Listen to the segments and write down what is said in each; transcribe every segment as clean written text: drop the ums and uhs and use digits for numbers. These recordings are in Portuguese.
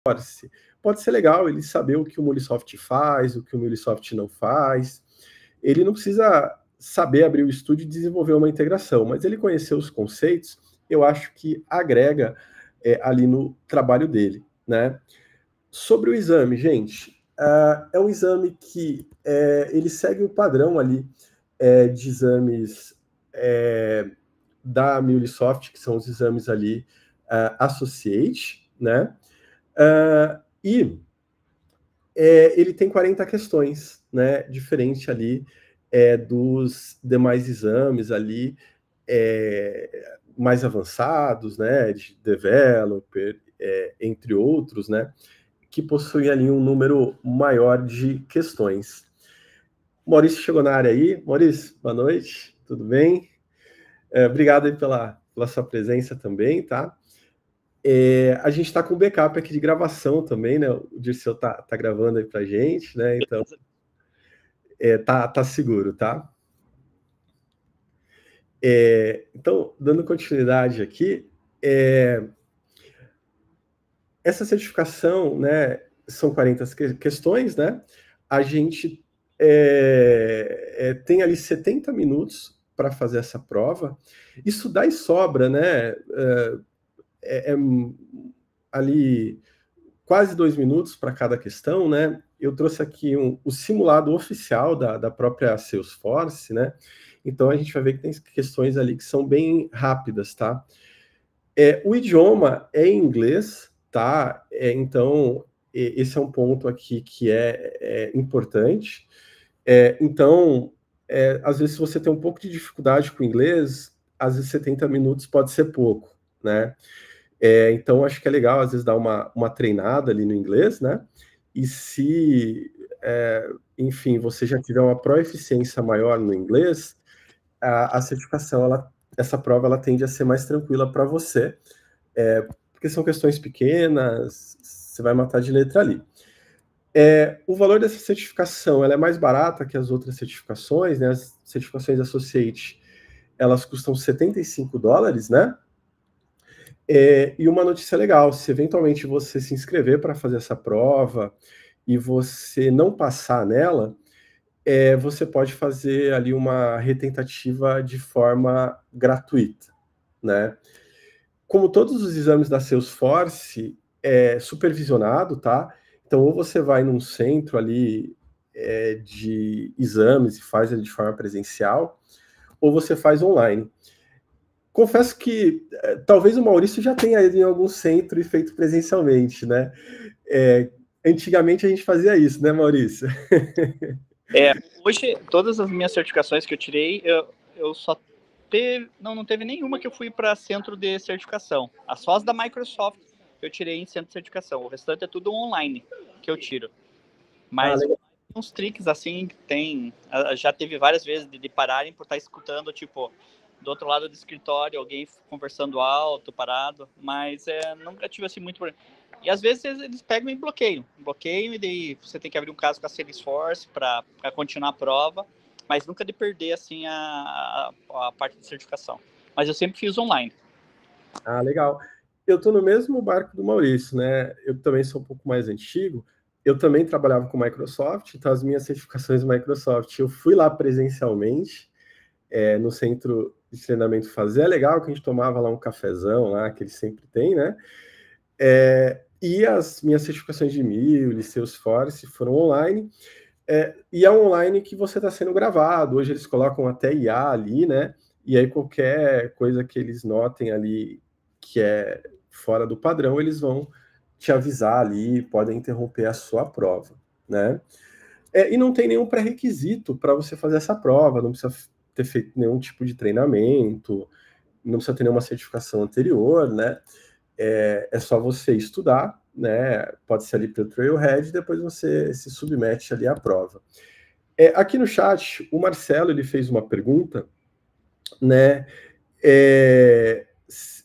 Salesforce, pode ser legal ele saber o que o MuleSoft faz, o que o MuleSoft não faz. Ele não precisa saber abrir o estúdio e desenvolver uma integração, mas ele conhecer os conceitos, eu acho que agrega ali no trabalho dele, né? Sobre o exame, gente, é um exame que ele segue o padrão ali de exames da MuleSoft, que são os exames ali Associate, né? E ele tem 40 questões, né? Diferente ali dos demais exames ali mais avançados, né? De developer, entre outros, né? Que possuem ali um número maior de questões. Maurício chegou na área aí. Maurício, boa noite, tudo bem? Obrigado aí pela sua presença também, tá? A gente está com backup aqui de gravação também, né? O Dirceu tá gravando aí pra gente, né? Então, tá seguro, tá? Então, dando continuidade aqui, essa certificação, né? São 40 questões, né? A gente tem ali 70 minutos para fazer essa prova. Isso dá e sobra, né? Ali quase 2 minutos para cada questão, né? Eu trouxe aqui o simulado oficial da própria Salesforce, né? Então a gente vai ver que tem questões ali que são bem rápidas, tá? O idioma é em inglês, tá? Então esse é um ponto aqui que é importante. Então, às vezes, se você tem um pouco de dificuldade com o inglês, às vezes 70 minutos pode ser pouco, né? Então, acho que é legal, às vezes, dar uma treinada ali no inglês, né? E se, enfim, você já tiver uma proeficiência maior no inglês, a certificação, essa prova, ela tende a ser mais tranquila para você, porque são questões pequenas, você vai matar de letra ali. O valor dessa certificação ela é mais barata que as outras certificações, né? As certificações Associate, elas custam $75, né? E uma notícia legal, se eventualmente você se inscrever para fazer essa prova e você não passar nela, você pode fazer ali uma retentativa de forma gratuita, né? Como todos os exames da Salesforce, é supervisionado, tá? Então, ou você vai num centro ali de exames e faz ele de forma presencial, ou você faz online. Confesso que talvez o Maurício já tenha ido em algum centro e feito presencialmente, né? Antigamente a gente fazia isso, né, Maurício? Hoje, todas as minhas certificações que eu tirei, eu só não teve nenhuma que eu fui para centro de certificação. Só as da Microsoft que eu tirei em centro de certificação. O restante é tudo online que eu tiro. Mas uns tricks assim que tem, já teve várias vezes de pararem por estar escutando, tipo, do outro lado do escritório, alguém conversando alto, parado, mas nunca tive assim muito problema. E às vezes eles pegam e bloqueiam, e daí você tem que abrir um caso com a Salesforce para continuar a prova, mas nunca de perder assim a parte de certificação. Mas eu sempre fiz online. Legal. Eu estou no mesmo barco do Maurício, né? Eu também sou um pouco mais antigo. Eu também trabalhava com Microsoft, então as minhas certificações Microsoft, eu fui lá presencialmente, no centro de treinamento fazer. É legal que a gente tomava lá um cafezão lá, que eles sempre têm, né? E as minhas certificações de Mule, Salesforce foram online. E é online que você está sendo gravado. Hoje eles colocam até IA ali, né? E aí qualquer coisa que eles notem ali que é fora do padrão, eles vão te avisar ali, podem interromper a sua prova, né? E não tem nenhum pré-requisito para você fazer essa prova, não precisa ter feito nenhum tipo de treinamento, não precisa ter nenhuma certificação anterior, né? É só você estudar, né? Pode ser ali pelo Trailhead, depois você se submete ali à prova. Aqui no chat, o Marcelo ele fez uma pergunta, né?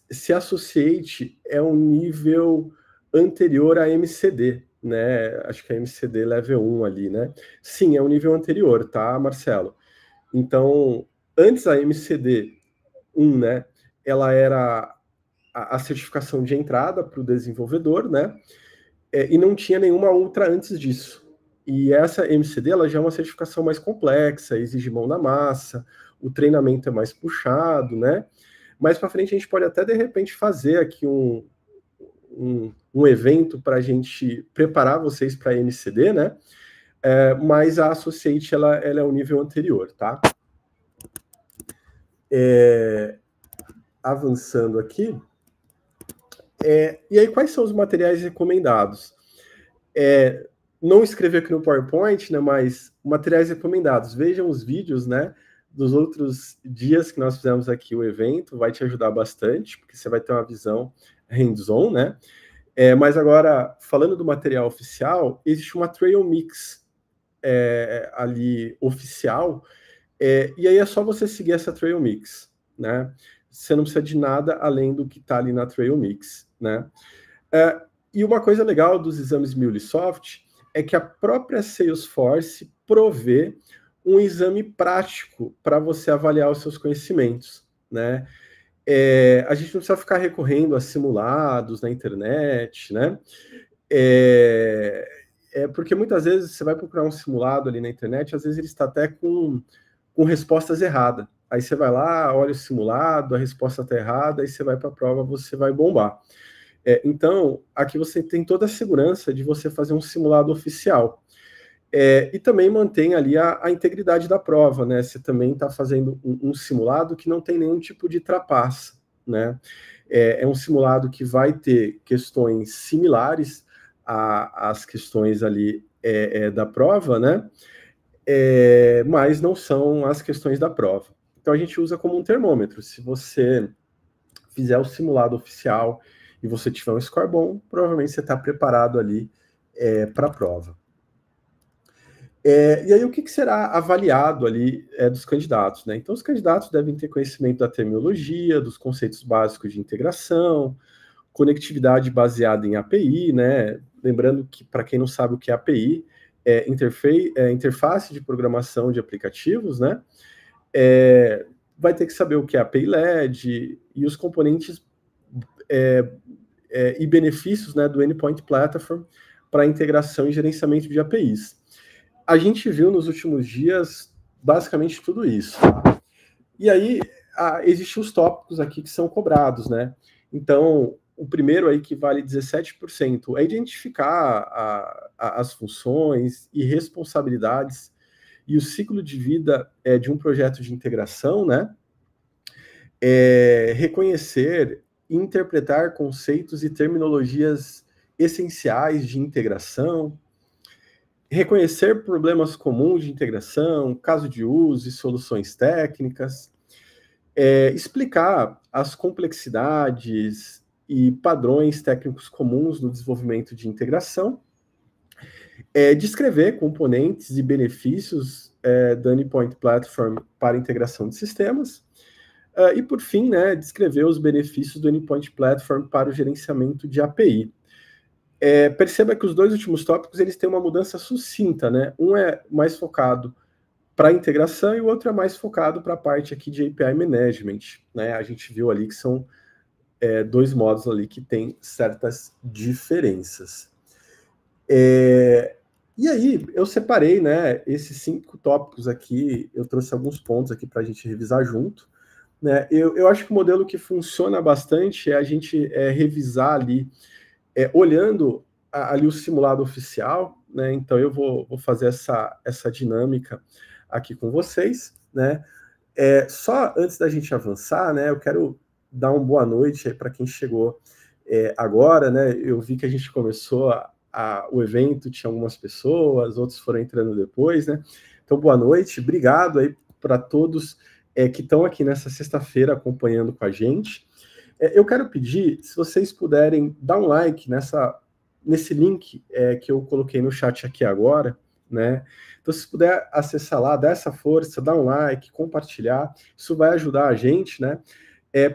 Se Associate é um nível anterior a MCD, né? Acho que é MCD Level 1 ali, né? Sim, é um nível anterior, tá, Marcelo? Então, antes a MCD 1, né? Ela era a certificação de entrada para o desenvolvedor, né? e não tinha nenhuma outra antes disso. E essa MCD, ela já é uma certificação mais complexa, exige mão na massa, o treinamento é mais puxado, né? Mais para frente a gente pode até, de repente, fazer aqui um evento para a gente preparar vocês para a MCD, né? Mas a Associate, ela é o nível anterior, tá? Avançando aqui. E aí, quais são os materiais recomendados? Não escrevi aqui no PowerPoint, né, mas materiais recomendados. Vejam os vídeos, né, dos outros dias que nós fizemos aqui o evento, vai te ajudar bastante, porque você vai ter uma visão hands-on, né? Mas agora, falando do material oficial, existe uma Trail Mix ali oficial, e aí é só você seguir essa Trail Mix, né? Você não precisa de nada além do que está ali na Trail Mix, né? E uma coisa legal dos exames MuleSoft é que a própria Salesforce provê um exame prático para você avaliar os seus conhecimentos, né? A gente não precisa ficar recorrendo a simulados na internet, né? Porque muitas vezes você vai procurar um simulado ali na internet, às vezes ele está até com respostas erradas. Aí você vai lá, olha o simulado, a resposta está errada, aí você vai para a prova, você vai bombar. Então, aqui você tem toda a segurança de você fazer um simulado oficial. E também mantém ali a integridade da prova, né? Você também está fazendo um simulado que não tem nenhum tipo de trapaça, né? É um simulado que vai ter questões similares às questões ali da prova, né? Mas não são as questões da prova. Então, a gente usa como um termômetro. Se você fizer o simulado oficial e você tiver um score bom, provavelmente você está preparado ali para a prova. E aí, o que será avaliado ali dos candidatos, né? Então, os candidatos devem ter conhecimento da terminologia, dos conceitos básicos de integração, conectividade baseada em API, né? Lembrando que, para quem não sabe o que é API, interface de programação de aplicativos, né? Vai ter que saber o que é API LED e os componentes e benefícios, né, do Endpoint Platform para integração e gerenciamento de APIs. A gente viu nos últimos dias basicamente tudo isso. Tá? E aí existem os tópicos aqui que são cobrados, né? Então, o primeiro aí que vale 17% é identificar as funções e responsabilidades e o ciclo de vida de um projeto de integração, né? Reconhecer e interpretar conceitos e terminologias essenciais de integração, reconhecer problemas comuns de integração, caso de uso e soluções técnicas, explicar as complexidades e padrões técnicos comuns no desenvolvimento de integração, descrever componentes e benefícios do Endpoint Platform para integração de sistemas, e por fim, né, descrever os benefícios do Endpoint Platform para o gerenciamento de API. Perceba que os dois últimos tópicos eles têm uma mudança sucinta, né? Um é mais focado para a integração e o outro é mais focado para a parte aqui de API Management, né? A gente viu ali que são dois modos ali que têm certas diferenças. E aí, eu separei, né, esses 5 tópicos aqui, eu trouxe alguns pontos aqui para a gente revisar junto. Né? Eu acho que o modelo que funciona bastante é a gente revisar ali, olhando ali o simulado oficial, né? Então eu vou fazer essa dinâmica aqui com vocês, né? Só antes da gente avançar, né? Eu quero dar uma boa noite para quem chegou agora, né? Eu vi que a gente começou o evento, tinha algumas pessoas, outros foram entrando depois, né? Então, boa noite, obrigado aí para todos que estão aqui nessa sexta-feira acompanhando com a gente. Eu quero pedir, se vocês puderem dar um like nesse link que eu coloquei no chat aqui agora, né? Então, se puder acessar lá, dar essa força, dar um like, compartilhar, isso vai ajudar a gente, né?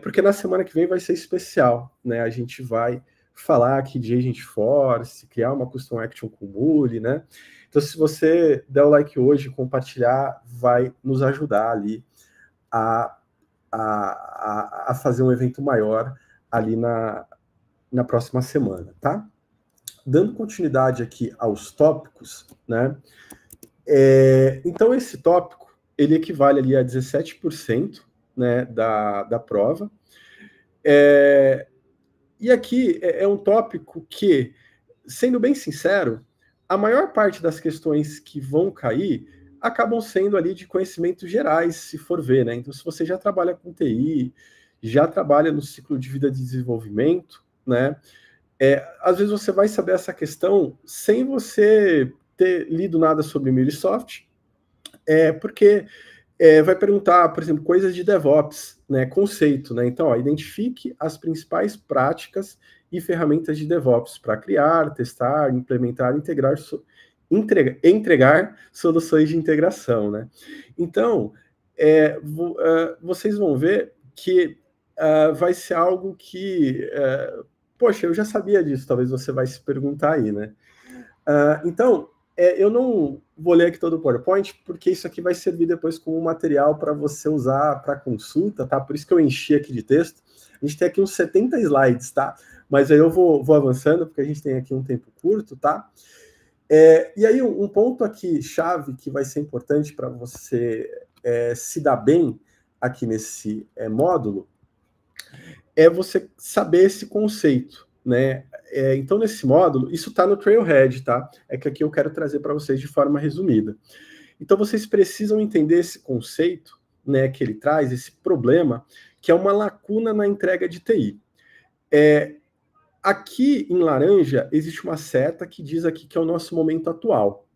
Porque na semana que vem vai ser especial, né? A gente vai falar aqui de Agentforce, criar uma Custom Action com Mule, né? Então, se você der o like hoje, compartilhar, vai nos ajudar ali a fazer um evento maior ali na próxima semana, tá? dando continuidade aqui aos tópicos, né? Então, esse tópico, ele equivale ali a 17%, né, da prova. E aqui é um tópico que, sendo bem sincero, a maior parte das questões que vão cair acabam sendo ali de conhecimentos gerais, se for ver, né? Então, se você já trabalha com TI, já trabalha no ciclo de vida de desenvolvimento, né? Às vezes você vai saber essa questão sem você ter lido nada sobre MuleSoft, porque vai perguntar, por exemplo, coisas de DevOps, né, conceito, né? Então, identifique as principais práticas e ferramentas de DevOps para criar, testar, implementar, entregar soluções de integração, né? Então, vocês vão ver que vai ser algo que, poxa, eu já sabia disso, talvez você vai se perguntar aí, né? Então, eu não vou ler aqui todo o PowerPoint, porque isso aqui vai servir depois como material para você usar para consulta, tá? Por isso que eu enchi aqui de texto. A gente tem aqui uns 70 slides, tá? Mas aí eu vou avançando, porque a gente tem aqui um tempo curto, tá? E aí, um ponto aqui, chave, que vai ser importante para você se dar bem aqui nesse módulo, é você saber esse conceito, né? Então, nesse módulo, isso está no Trailhead, tá? É que aqui eu quero trazer para vocês de forma resumida. Então, vocês precisam entender esse conceito, né, que ele traz, esse problema, que é uma lacuna na entrega de TI. Aqui, em laranja, existe uma seta que diz aqui que é o nosso momento atual.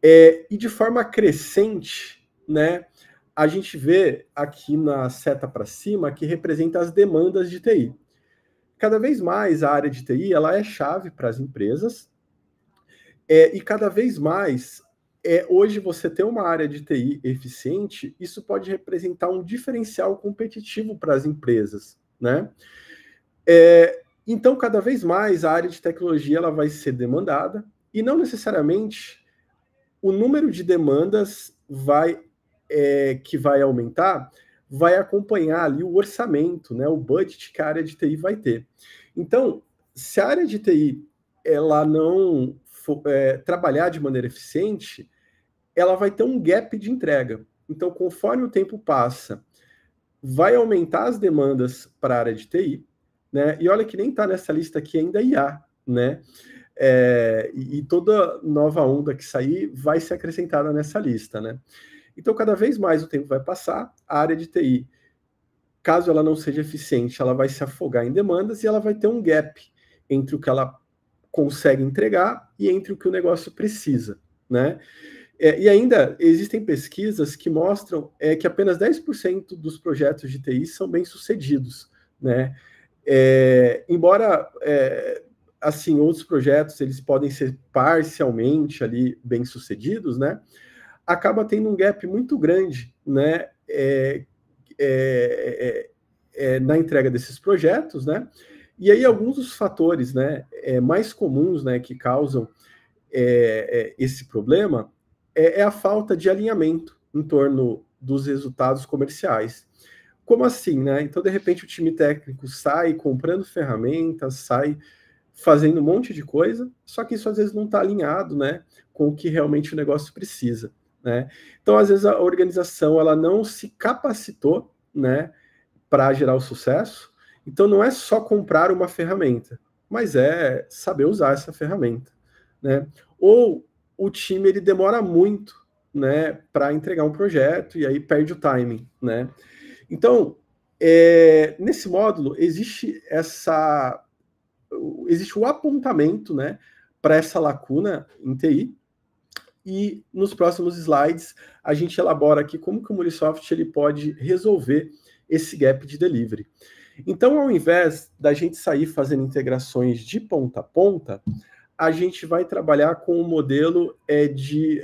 E de forma crescente, né, a gente vê aqui na seta para cima que representa as demandas de TI. Cada vez mais a área de TI ela é chave para as empresas, e cada vez mais, hoje você ter uma área de TI eficiente, isso pode representar um diferencial competitivo para as empresas, né? Então, cada vez mais a área de tecnologia ela vai ser demandada, e não necessariamente o número de demandas que vai aumentar vai acompanhar ali o orçamento, né, o budget que a área de TI vai ter. Então, se a área de TI ela não for, trabalhar de maneira eficiente, ela vai ter um gap de entrega. Então, conforme o tempo passa, vai aumentar as demandas para a área de TI, né? E olha que nem está nessa lista aqui ainda IA, né? E toda nova onda que sair vai ser acrescentada nessa lista, né? Então, cada vez mais o tempo vai passar, a área de TI, caso ela não seja eficiente, ela vai se afogar em demandas e ela vai ter um gap entre o que ela consegue entregar e entre o que o negócio precisa, né? E ainda existem pesquisas que mostram que apenas 10% dos projetos de TI são bem-sucedidos, né? Embora, assim, outros projetos eles podem ser parcialmente ali bem-sucedidos, né? Acaba tendo um gap muito grande, né, na entrega desses projetos, né, e aí alguns dos fatores, né, mais comuns, né, que causam esse problema é a falta de alinhamento em torno dos resultados comerciais. Como assim, né? Então, de repente, o time técnico sai comprando ferramentas, sai fazendo um monte de coisa, só que isso às vezes não está alinhado, né, com o que realmente o negócio precisa, né? Então, às vezes a organização ela não se capacitou, né, para gerar o sucesso. Então, não é só comprar uma ferramenta, mas é saber usar essa ferramenta, né? Ou o time ele demora muito, né, para entregar um projeto e aí perde o timing, né? Então, nesse módulo existe o apontamento, né, para essa lacuna em TI, e nos próximos slides a gente elabora aqui como que o MuleSoft ele pode resolver esse gap de delivery. Então, ao invés da gente sair fazendo integrações de ponta a ponta, a gente vai trabalhar com um modelo de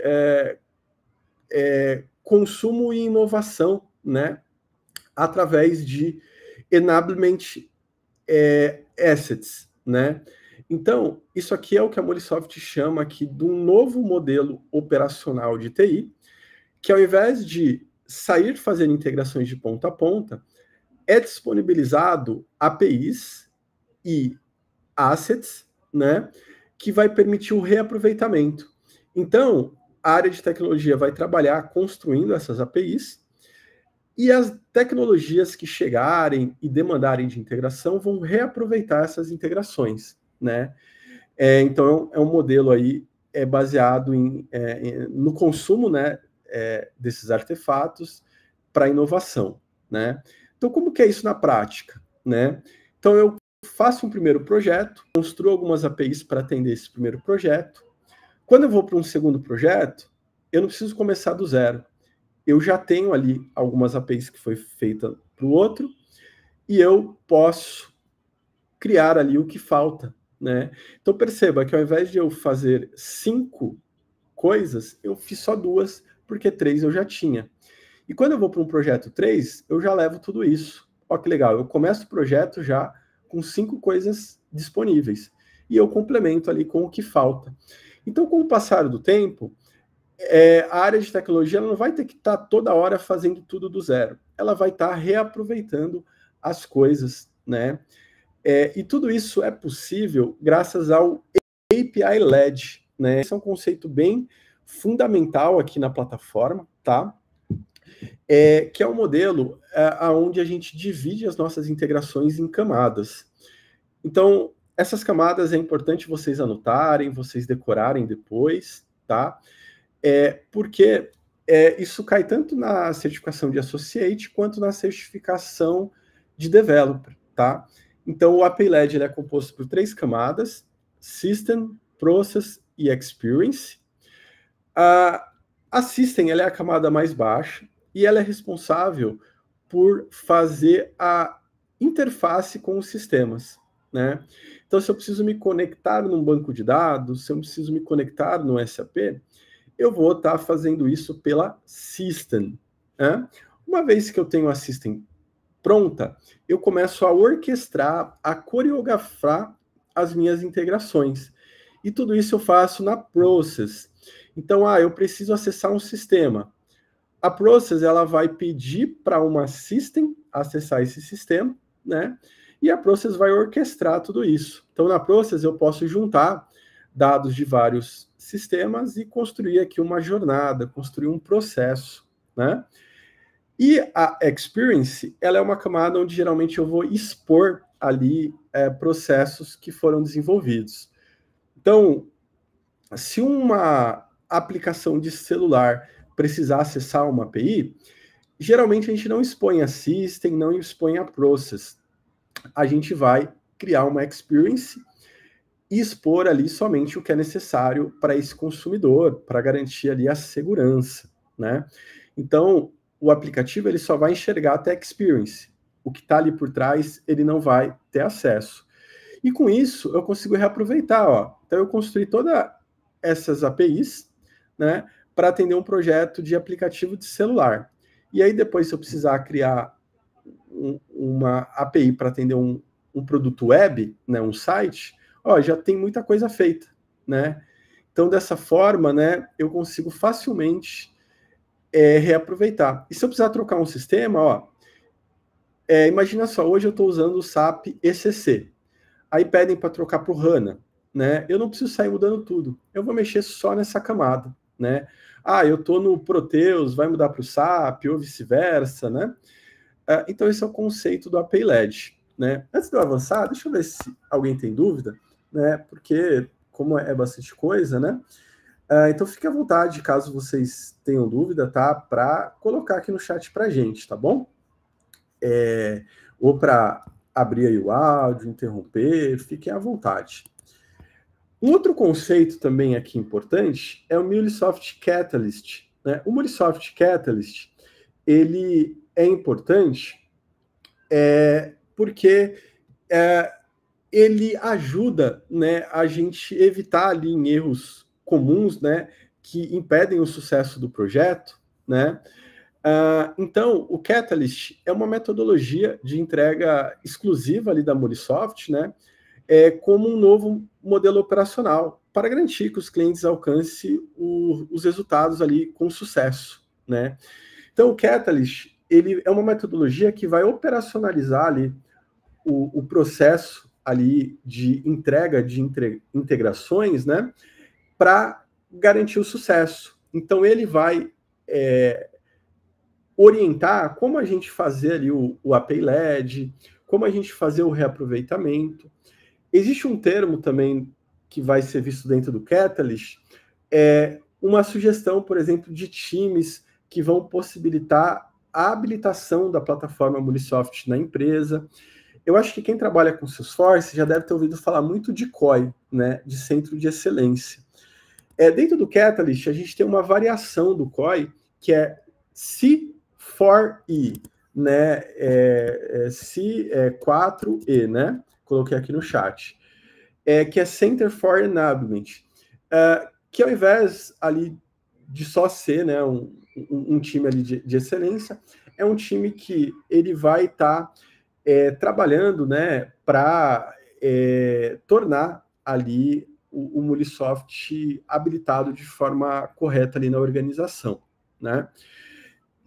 consumo e inovação, né, através de enablement assets, né? Então, isso aqui é o que a MuleSoft chama aqui de um novo modelo operacional de TI, que ao invés de sair fazendo integrações de ponta a ponta, é disponibilizado APIs e assets, né, que vai permitir o reaproveitamento. Então, a área de tecnologia vai trabalhar construindo essas APIs, e as tecnologias que chegarem e demandarem de integração vão reaproveitar essas integrações, né? Então, é um modelo aí baseado no consumo, né, desses artefatos para inovação, né? Então, como que é isso na prática, né? Então, eu faço um primeiro projeto, construo algumas APIs para atender esse primeiro projeto. Quando eu vou para um segundo projeto, eu não preciso começar do zero. Eu já tenho ali algumas APIs que foi feita para o outro, e eu posso criar ali o que falta, né? Então perceba que ao invés de eu fazer 5 coisas, eu fiz só 2, porque 3 eu já tinha. E quando eu vou para um projeto 3, eu já levo tudo isso. Olha que legal, eu começo o projeto já com 5 coisas disponíveis, e eu complemento ali com o que falta. Então, com o passar do tempo, a área de tecnologia ela não vai ter que estar toda hora fazendo tudo do zero. Ela vai estar reaproveitando as coisas, né? E tudo isso é possível graças ao API-led, né? Esse é um conceito bem fundamental aqui na plataforma, tá? Que é um modelo onde a gente divide as nossas integrações em camadas. Então, essas camadas é importante vocês anotarem, vocês decorarem depois, tá? Porque isso cai tanto na certificação de Associate quanto na certificação de Developer, tá? Então, o API-led é composto por 3 camadas: System, Process e Experience. A System ela é a camada mais baixa e ela é responsável por fazer a interface com os sistemas, né? Então, se eu preciso me conectar num banco de dados, se eu preciso me conectar no SAP, eu vou estar fazendo isso pela System, né? Uma vez que eu tenho a System pronta, eu começo a orquestrar, a coreografar as minhas integrações. E tudo isso eu faço na Process. Então, eu preciso acessar um sistema. A Process ela vai pedir para uma System acessar esse sistema, né? E a Process vai orquestrar tudo isso. Então, na Process eu posso juntar dados de vários sistemas e construir aqui uma jornada, construir um processo, né? E a Experience, ela é uma camada onde geralmente eu vou expor ali processos que foram desenvolvidos. Então, se uma aplicação de celular precisar acessar uma API, geralmente a gente não expõe a System, não expõe a Process. A gente vai criar uma Experience e expor ali somente o que é necessário para esse consumidor, para garantir ali a segurança, né? Então, o aplicativo ele só vai enxergar até a Experience. O que está ali por trás, ele não vai ter acesso. E com isso, eu consigo reaproveitar, ó. Então, eu construí todas essas APIs, né, para atender um projeto de aplicativo de celular. E aí, depois, se eu precisar criar uma API para atender um produto web, né, um site, já tem muita coisa feita, né? Então, dessa forma, né, eu consigo facilmente reaproveitar. E se eu precisar trocar um sistema, imagina só, hoje eu estou usando o SAP ECC. Aí pedem para trocar para o HANA, né? Eu não preciso sair mudando tudo. Eu vou mexer só nessa camada, né? Eu estou no Proteus, vai mudar para o SAP, ou vice-versa, né? Então, esse é o conceito do API-led, né? Antes de eu avançar, deixa eu ver se alguém tem dúvida, né? Porque, como é bastante coisa, né? Então, fique à vontade, caso vocês tenham dúvida, tá? Para colocar aqui no chat para a gente, tá bom? Ou para abrir aí o áudio, interromper, fiquem à vontade. Um outro conceito também aqui importante é o MuleSoft Catalyst, né? O MuleSoft Catalyst, ele é importante porque ele ajuda, né, a gente evitar ali em erros comuns, né, que impedem o sucesso do projeto, né? Então, o Catalyst é uma metodologia de entrega exclusiva ali da MuleSoft, né? Como um novo modelo operacional para garantir que os clientes alcancem os resultados ali com sucesso, né? Então, o Catalyst ele é uma metodologia que vai operacionalizar ali o processo ali de entrega de integrações, né, para garantir o sucesso. Então, ele vai orientar como a gente fazer ali o API LED, como a gente fazer o reaproveitamento. Existe um termo também que vai ser visto dentro do Catalyst, uma sugestão, por exemplo, de times que vão possibilitar a habilitação da plataforma Munisoft na empresa. Eu acho que quem trabalha com Salesforce já deve ter ouvido falar muito de COE, né, de Centro de Excelência. Dentro do Catalyst, a gente tem uma variação do COE, que é C4E, né, C4E, né, coloquei aqui no chat, que é Center for Enablement, que ao invés ali de só ser, né, um time ali de excelência, é um time que ele vai estar trabalhando, né, para tornar ali o Munisoft habilitado de forma correta ali na organização, né?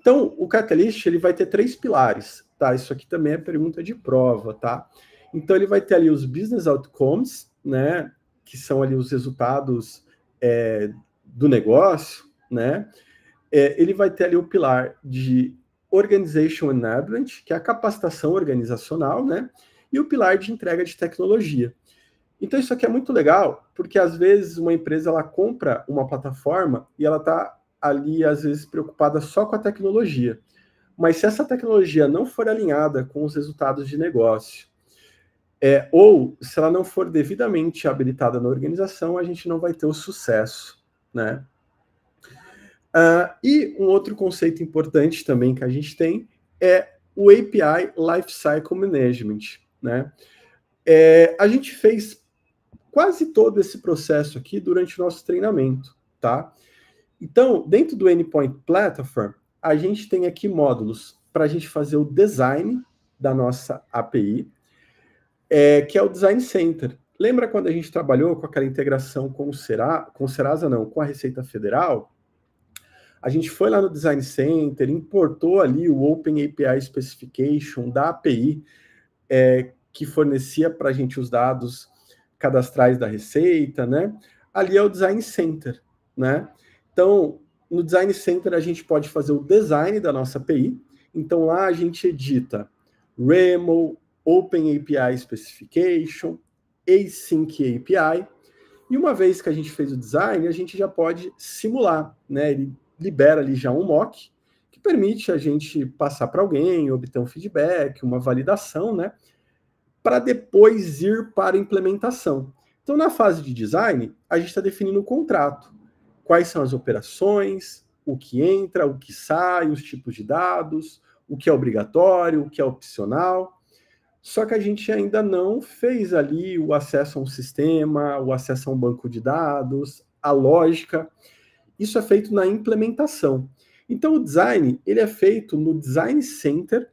Então, o Catalyst, ele vai ter 3 pilares, tá? Isso aqui também é pergunta de prova, tá? Então, ele vai ter ali os Business Outcomes, né? Que são ali os resultados do negócio, né? Ele vai ter ali o pilar de Organization Enablement, que é a capacitação organizacional, né? E o pilar de entrega de tecnologia. Então, isso aqui é muito legal, porque às vezes uma empresa ela compra uma plataforma e ela está ali, às vezes, preocupada só com a tecnologia. Mas se essa tecnologia não for alinhada com os resultados de negócio, ou se ela não for devidamente habilitada na organização, a gente não vai ter o sucesso, né? E um outro conceito importante também que a gente tem é o API Lifecycle Management, né? A gente fez quase todo esse processo aqui durante o nosso treinamento, tá? Então, dentro do Endpoint Platform, a gente tem aqui módulos para a gente fazer o design da nossa API, que é o Design Center. Lembra quando a gente trabalhou com aquela integração com o Serasa, não, com a Receita Federal? A gente foi lá no Design Center, importou ali o Open API Specification da API, que fornecia para a gente os dados cadastrais da Receita, né? Ali é o Design Center, né? Então, no Design Center a gente pode fazer o design da nossa API. Então, lá a gente edita REML, Open API Specification, Async API. E uma vez que a gente fez o design, a gente já pode simular, né? Ele libera ali já um mock, que permite a gente passar para alguém, obter um feedback, uma validação, né? Para depois ir para a implementação. Então, na fase de design, a gente está definindo o contrato. Quais são as operações, o que entra, o que sai, os tipos de dados, o que é obrigatório, o que é opcional. Só que a gente ainda não fez ali o acesso a um sistema, o acesso a um banco de dados, a lógica. Isso é feito na implementação. Então, o design, ele é feito no Design Center,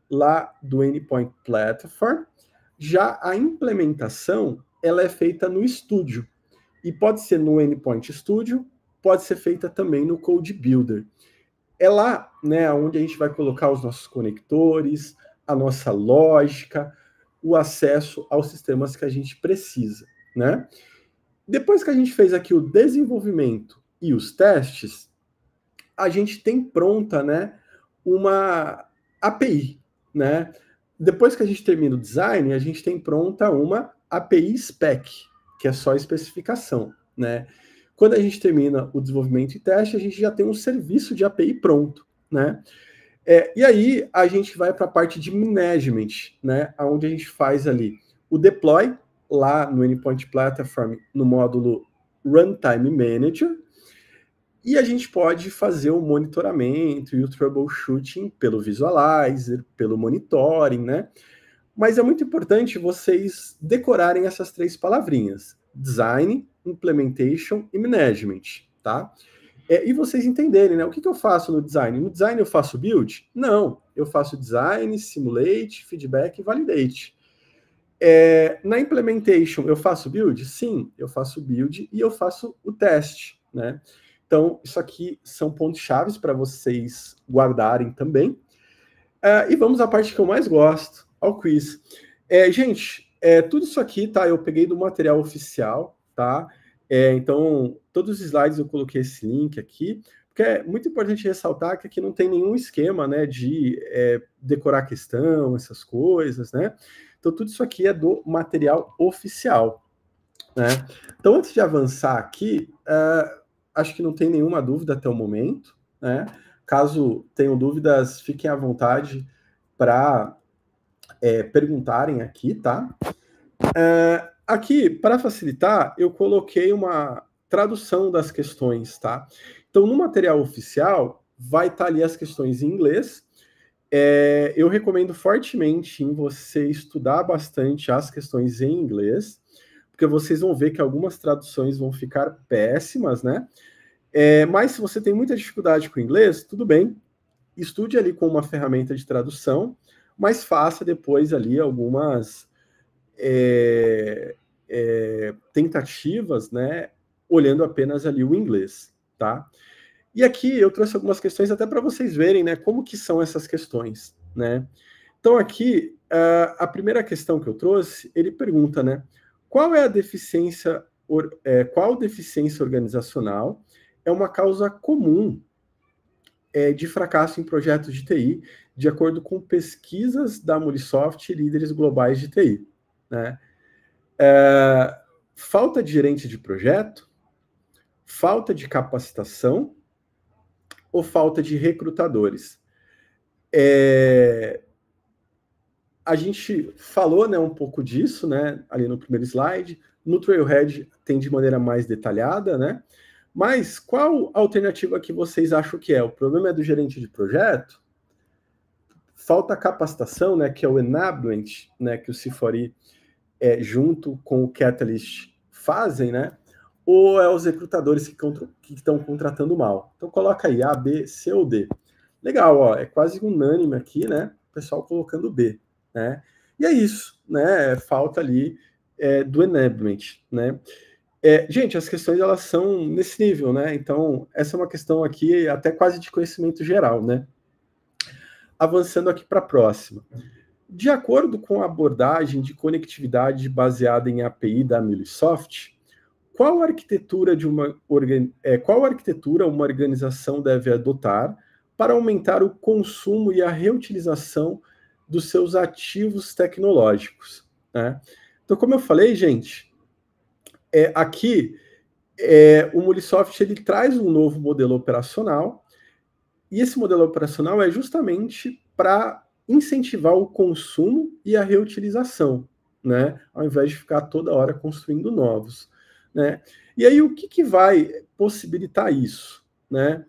lá do Endpoint Platform. Já a implementação, ela é feita no Studio. E pode ser no Endpoint Studio, pode ser feita também no Code Builder. É lá, né, onde a gente vai colocar os nossos conectores, a nossa lógica, o acesso aos sistemas que a gente precisa, né? Depois que a gente fez aqui o desenvolvimento e os testes, a gente tem pronta, né, uma API, né? Depois que a gente termina o design, a gente tem pronta uma API spec, que é só especificação, né? Quando a gente termina o desenvolvimento e teste, a gente já tem um serviço de API pronto, né? E aí a gente vai para a parte de management, né? Onde a gente faz ali o deploy, lá no Endpoint Platform, no módulo Runtime Manager, e a gente pode fazer o monitoramento e o troubleshooting pelo visualizer, pelo monitoring, né? Mas é muito importante vocês decorarem essas 3 palavrinhas: design, implementation e management, tá? E vocês entenderem, né? O que eu faço no design? No design eu faço build? Não, eu faço design, simulate, feedback e validate. Na implementation eu faço build? Sim, eu faço build e eu faço o teste, né? Então, isso aqui são pontos chaves para vocês guardarem também. E vamos à parte que eu mais gosto, ao quiz. Gente, Tudo isso aqui, tá? Eu peguei do material oficial, tá? Então, todos os slides eu coloquei esse link aqui, porque é muito importante ressaltar que aqui não tem nenhum esquema, né, de decorar questão, essas coisas, né? Então, tudo isso aqui é do material oficial, né? Então, antes de avançar aqui, acho que não tem nenhuma dúvida até o momento, né? Caso tenham dúvidas, fiquem à vontade para perguntarem aqui, tá? Aqui, para facilitar, eu coloquei uma tradução das questões, tá? Então, no material oficial, vai estar ali as questões em inglês. Eu recomendo fortemente em você estudar bastante as questões em inglês, porque vocês vão ver que algumas traduções vão ficar péssimas, né? Mas se você tem muita dificuldade com o inglês, tudo bem, estude ali com uma ferramenta de tradução, mas faça depois ali algumas tentativas, né, olhando apenas ali o inglês, tá? E aqui eu trouxe algumas questões até para vocês verem, né, como que são essas questões, né? Então aqui, a primeira questão que eu trouxe, ele pergunta, né, qual deficiência organizacional é uma causa comum de fracasso em projetos de TI, de acordo com pesquisas da Murisoft e líderes globais de TI, né? Falta de gerente de projeto, falta de capacitação ou falta de recrutadores? A gente falou, né, um pouco disso, né, ali no primeiro slide. No Trailhead tem de maneira mais detalhada, né? Mas qual alternativa que vocês acham que é? O problema é do gerente de projeto? Falta capacitação, né, que é o enablement, né, que o C4I junto com o Catalyst fazem, né? Ou é os recrutadores que estão contratando mal? Então coloca aí A, B, C ou D. Legal, ó, é quase unânime aqui, né? O pessoal colocando B, né? E é isso, né? Falta ali do enablement, né? Gente, as questões elas são nesse nível, né? Então essa é uma questão aqui até quase de conhecimento geral, né? Avançando aqui para a próxima. De acordo com a abordagem de conectividade baseada em API da MuleSoft, qual arquitetura uma organização deve adotar para aumentar o consumo e a reutilização dos seus ativos tecnológicos, né? Então, como eu falei, gente, aqui o MuleSoft ele traz um novo modelo operacional, e esse modelo operacional é justamente para incentivar o consumo e a reutilização, né? Ao invés de ficar toda hora construindo novos, né? E aí, o que vai possibilitar isso, né?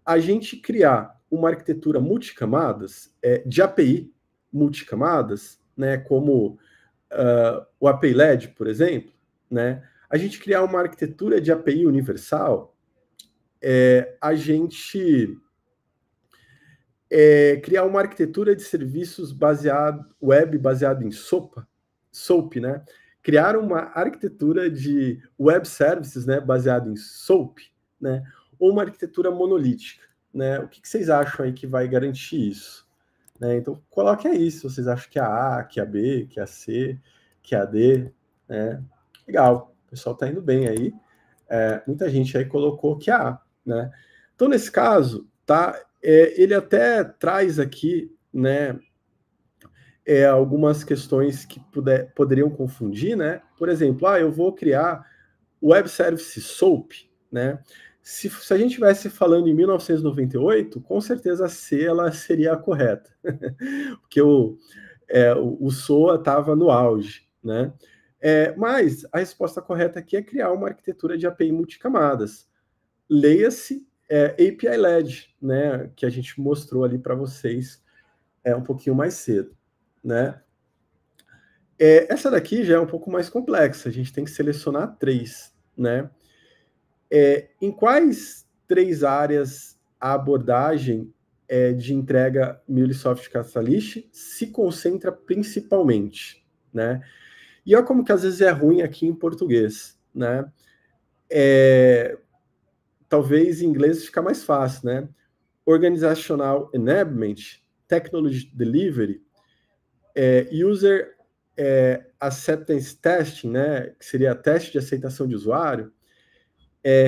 A gente criar uma arquitetura multicamadas, de API multicamadas, né? Como o API LED, por exemplo, né? A gente criar uma arquitetura de API universal, a gente criar uma arquitetura de serviços web baseado em SOAP, né? Criar uma arquitetura de web services, né, baseado em SOAP, né? Ou uma arquitetura monolítica, né? O que vocês acham aí que vai garantir isso? Né? Então, coloque aí se vocês acham que é a A, que é a B, que é a C, que é a D, né? Legal, o pessoal tá indo bem aí. Muita gente aí colocou que é a A, né? Então, nesse caso, tá? Ele até traz aqui, né, algumas questões que poderiam confundir, né? Por exemplo, eu vou criar Web Service SOAP, né? Se a gente estivesse falando em 1998, com certeza a C ela seria a correta, porque o SOA estava no auge, né? Mas a resposta correta aqui é criar uma arquitetura de API multicamadas. Leia-se API LED, né, que a gente mostrou ali para vocês um pouquinho mais cedo, né? Essa daqui já é um pouco mais complexa, a gente tem que selecionar 3, né? Em quais 3 áreas a abordagem de entrega MuleSoft Catalyst se concentra principalmente, né? E olha como que às vezes é ruim aqui em português, né? Talvez em inglês fica mais fácil, né? Organizational Enablement, Technology Delivery, User acceptance testing, né, que seria teste de aceitação de usuário,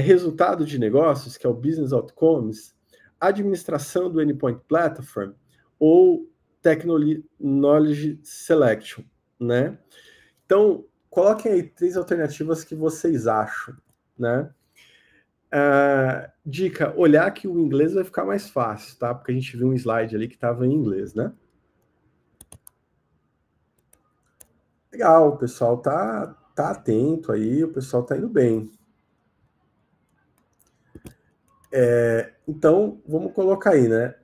resultado de negócios, que é o business outcomes, administração do endpoint platform ou technology selection, né? Então, coloquem aí 3 alternativas que vocês acham, né? Dica, olhar que o inglês vai ficar mais fácil, tá? Porque a gente viu um slide ali que estava em inglês, né? Legal, o pessoal tá atento aí, o pessoal tá indo bem. Então, vamos colocar aí, né?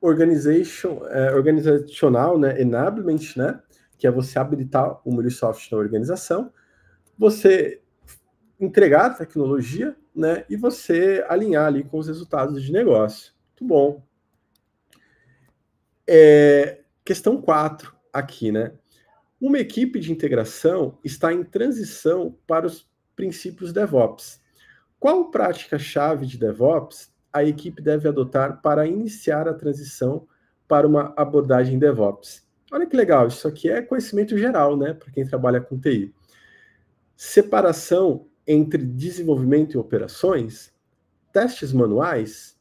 Organizacional, né? Enablement, né? Que é você habilitar o Microsoft na organização, você entregar a tecnologia, né? E você alinhar ali com os resultados de negócio. Muito bom. Questão 4 aqui, né? Uma equipe de integração está em transição para os princípios DevOps. Qual prática-chave de DevOps a equipe deve adotar para iniciar a transição para uma abordagem DevOps? Olha que legal, isso aqui é conhecimento geral, né, para quem trabalha com TI. Separação entre desenvolvimento e operações, testes manuais,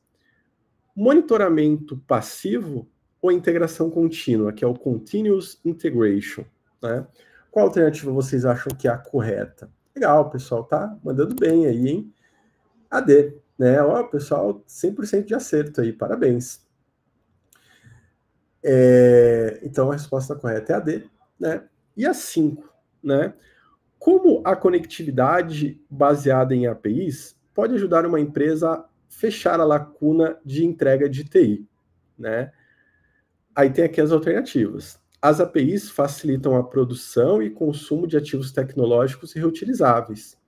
monitoramento passivo ou integração contínua, que é o Continuous Integration, né? Qual alternativa vocês acham que é a correta? Legal, o pessoal tá mandando bem aí, hein? AD, né? Ó, pessoal, 100% de acerto aí, parabéns. Então, a resposta correta é AD, né? E a 5, né? Como a conectividade baseada em APIs pode ajudar uma empresa a fechar a lacuna de entrega de TI, né? Aí tem aqui as alternativas. As APIs facilitam a produção e consumo de ativos tecnológicos reutilizáveis.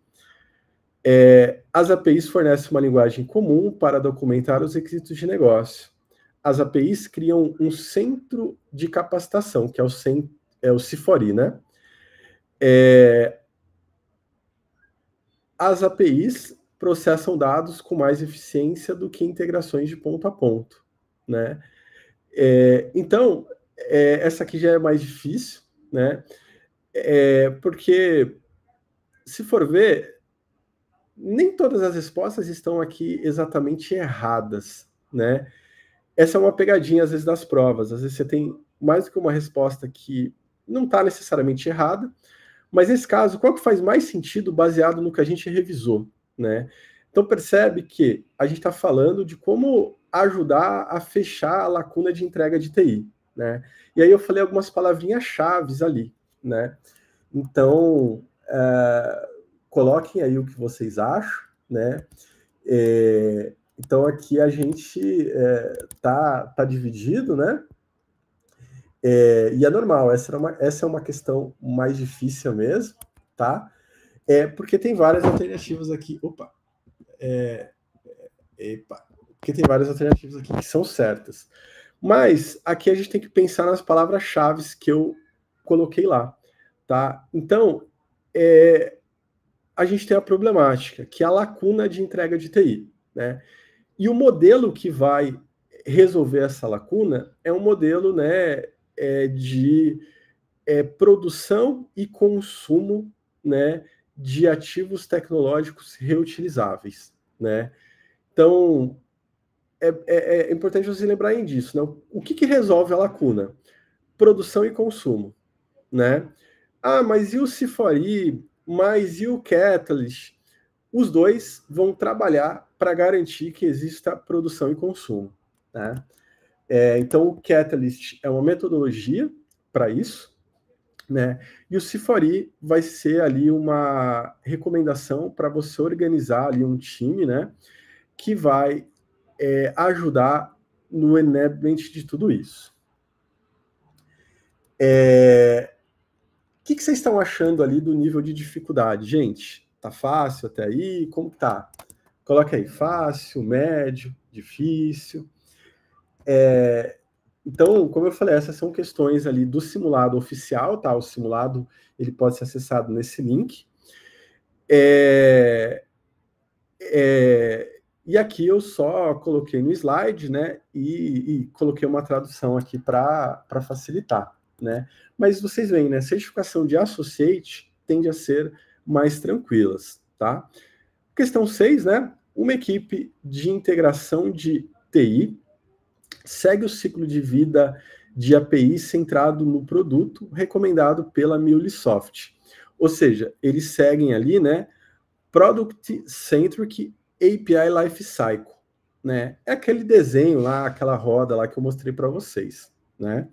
As APIs fornecem uma linguagem comum para documentar os requisitos de negócio. As APIs criam um centro de capacitação, que é o CIFOR, né? As APIs processam dados com mais eficiência do que integrações de ponto a ponto, né? Então, essa aqui já é mais difícil, né? Porque, se for ver, nem todas as respostas estão aqui exatamente erradas, né? Essa é uma pegadinha, às vezes, das provas. Às vezes você tem mais do que uma resposta que não está necessariamente errada, mas nesse caso, qual que faz mais sentido baseado no que a gente revisou, né? Então percebe que a gente está falando de como ajudar a fechar a lacuna de entrega de TI, né? E aí eu falei algumas palavrinhas-chaves ali, né? Então, coloquem aí o que vocês acham, né? Então aqui a gente tá dividido, né? E é normal, essa é uma questão mais difícil mesmo, tá? Porque tem várias alternativas aqui. Porque tem várias alternativas aqui que são certas. Mas aqui a gente tem que pensar nas palavras-chave que eu coloquei lá, tá? Então, a gente tem a problemática, que é a lacuna de entrega de TI, né? E o modelo que vai resolver essa lacuna é um modelo, né, de produção e consumo, né, de ativos tecnológicos reutilizáveis, né? Então, é importante vocês lembrarem disso, né? O que resolve a lacuna? Produção e consumo, né? Mas e o CIFOR? Mas e o Catalyst? Os dois vão trabalhar para garantir que exista produção e consumo, né? Então, o Catalyst é uma metodologia para isso, né? E o CIFOR vai ser ali uma recomendação para você organizar ali um time, né? Que vai ajudar no enablement de tudo isso. O que vocês estão achando ali do nível de dificuldade? Gente, tá fácil até aí? Como que tá? Coloca aí, fácil, médio, difícil. Então, como eu falei, essas são questões ali do simulado oficial, tá? O simulado, ele pode ser acessado nesse link. E aqui eu só coloquei no slide, né? E coloquei uma tradução aqui para facilitar, né? Mas vocês veem, né? Certificação de Associate tende a ser mais tranquilas, tá? Questão 6, né? Uma equipe de integração de TI segue o ciclo de vida de API centrado no produto recomendado pela MuleSoft. Ou seja, eles seguem ali, né? Product Centric API Lifecycle, né? É aquele desenho lá, aquela roda lá que eu mostrei para vocês, né?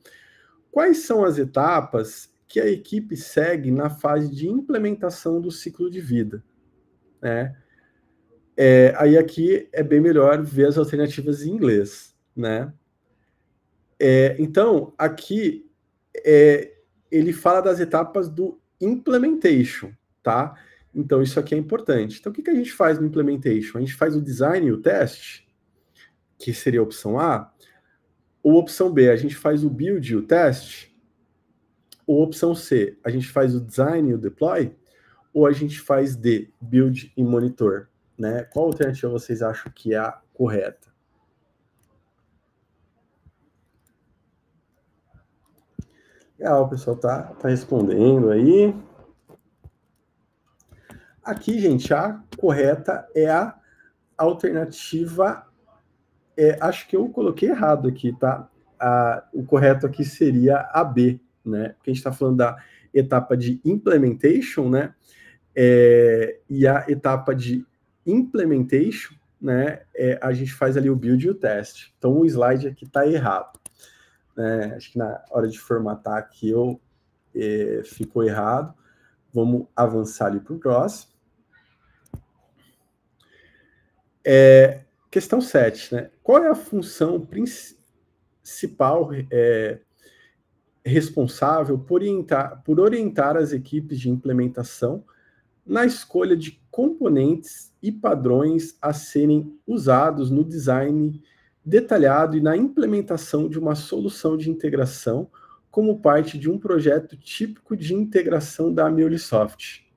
Quais são as etapas que a equipe segue na fase de implementação do ciclo de vida, né? Aí aqui é bem melhor ver as alternativas em inglês, né? Então, aqui ele fala das etapas do implementation, tá? Então, isso aqui é importante. Então, o que a gente faz no implementation? A gente faz o design e o teste, que seria a opção A, ou opção B, a gente faz o build e o teste, ou opção C, a gente faz o design e o deploy, ou a gente faz D, build e monitor, né? Qual alternativa vocês acham que é a correta? Legal, o pessoal tá respondendo aí. Aqui, gente, a correta é a alternativa. Acho que eu coloquei errado aqui, tá? O correto aqui seria a B, né? Porque a gente está falando da etapa de implementation, né? E a etapa de implementation, né? A gente faz ali o build e o teste. Então o slide aqui está errado, né? Acho que na hora de formatar aqui ficou errado. Vamos avançar ali para o próximo. Questão 7, né? Qual é a função principal responsável por orientar as equipes de implementação na escolha de componentes e padrões a serem usados no design detalhado e na implementação de uma solução de integração como parte de um projeto típico de integração da MuleSoft?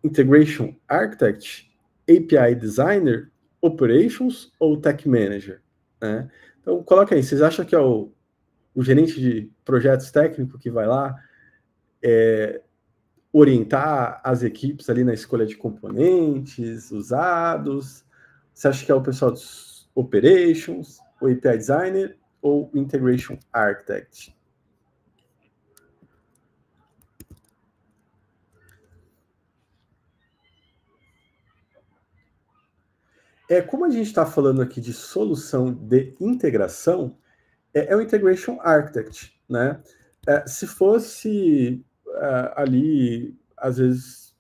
Integration Architect, API Designer, Operations ou Tech Manager? Né? Então, coloca aí, vocês acham que é o gerente de projetos técnico que vai lá orientar as equipes ali na escolha de componentes usados? Você acha que é o pessoal dos Operations, o API Designer ou o Integration Architect? Como a gente está falando aqui de solução de integração, é o Integration Architect, né? Se fosse ali, às vezes,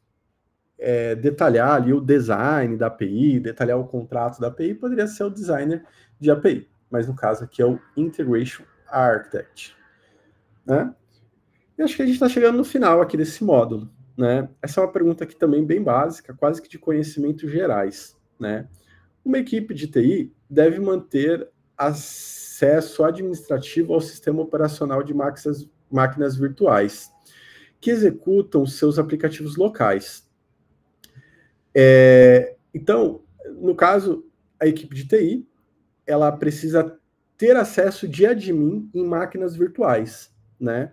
detalhar ali o design da API, detalhar o contrato da API, poderia ser o designer de API, mas no caso aqui é o Integration Architect, né? E acho que a gente está chegando no final aqui desse módulo, né? Essa é uma pergunta aqui também bem básica, quase que de conhecimentos gerais, né? Uma equipe de TI deve manter acesso administrativo ao sistema operacional de máquinas virtuais, que executam seus aplicativos locais. Então, no caso, a equipe de TI, ela precisa ter acesso de admin em máquinas virtuais, né?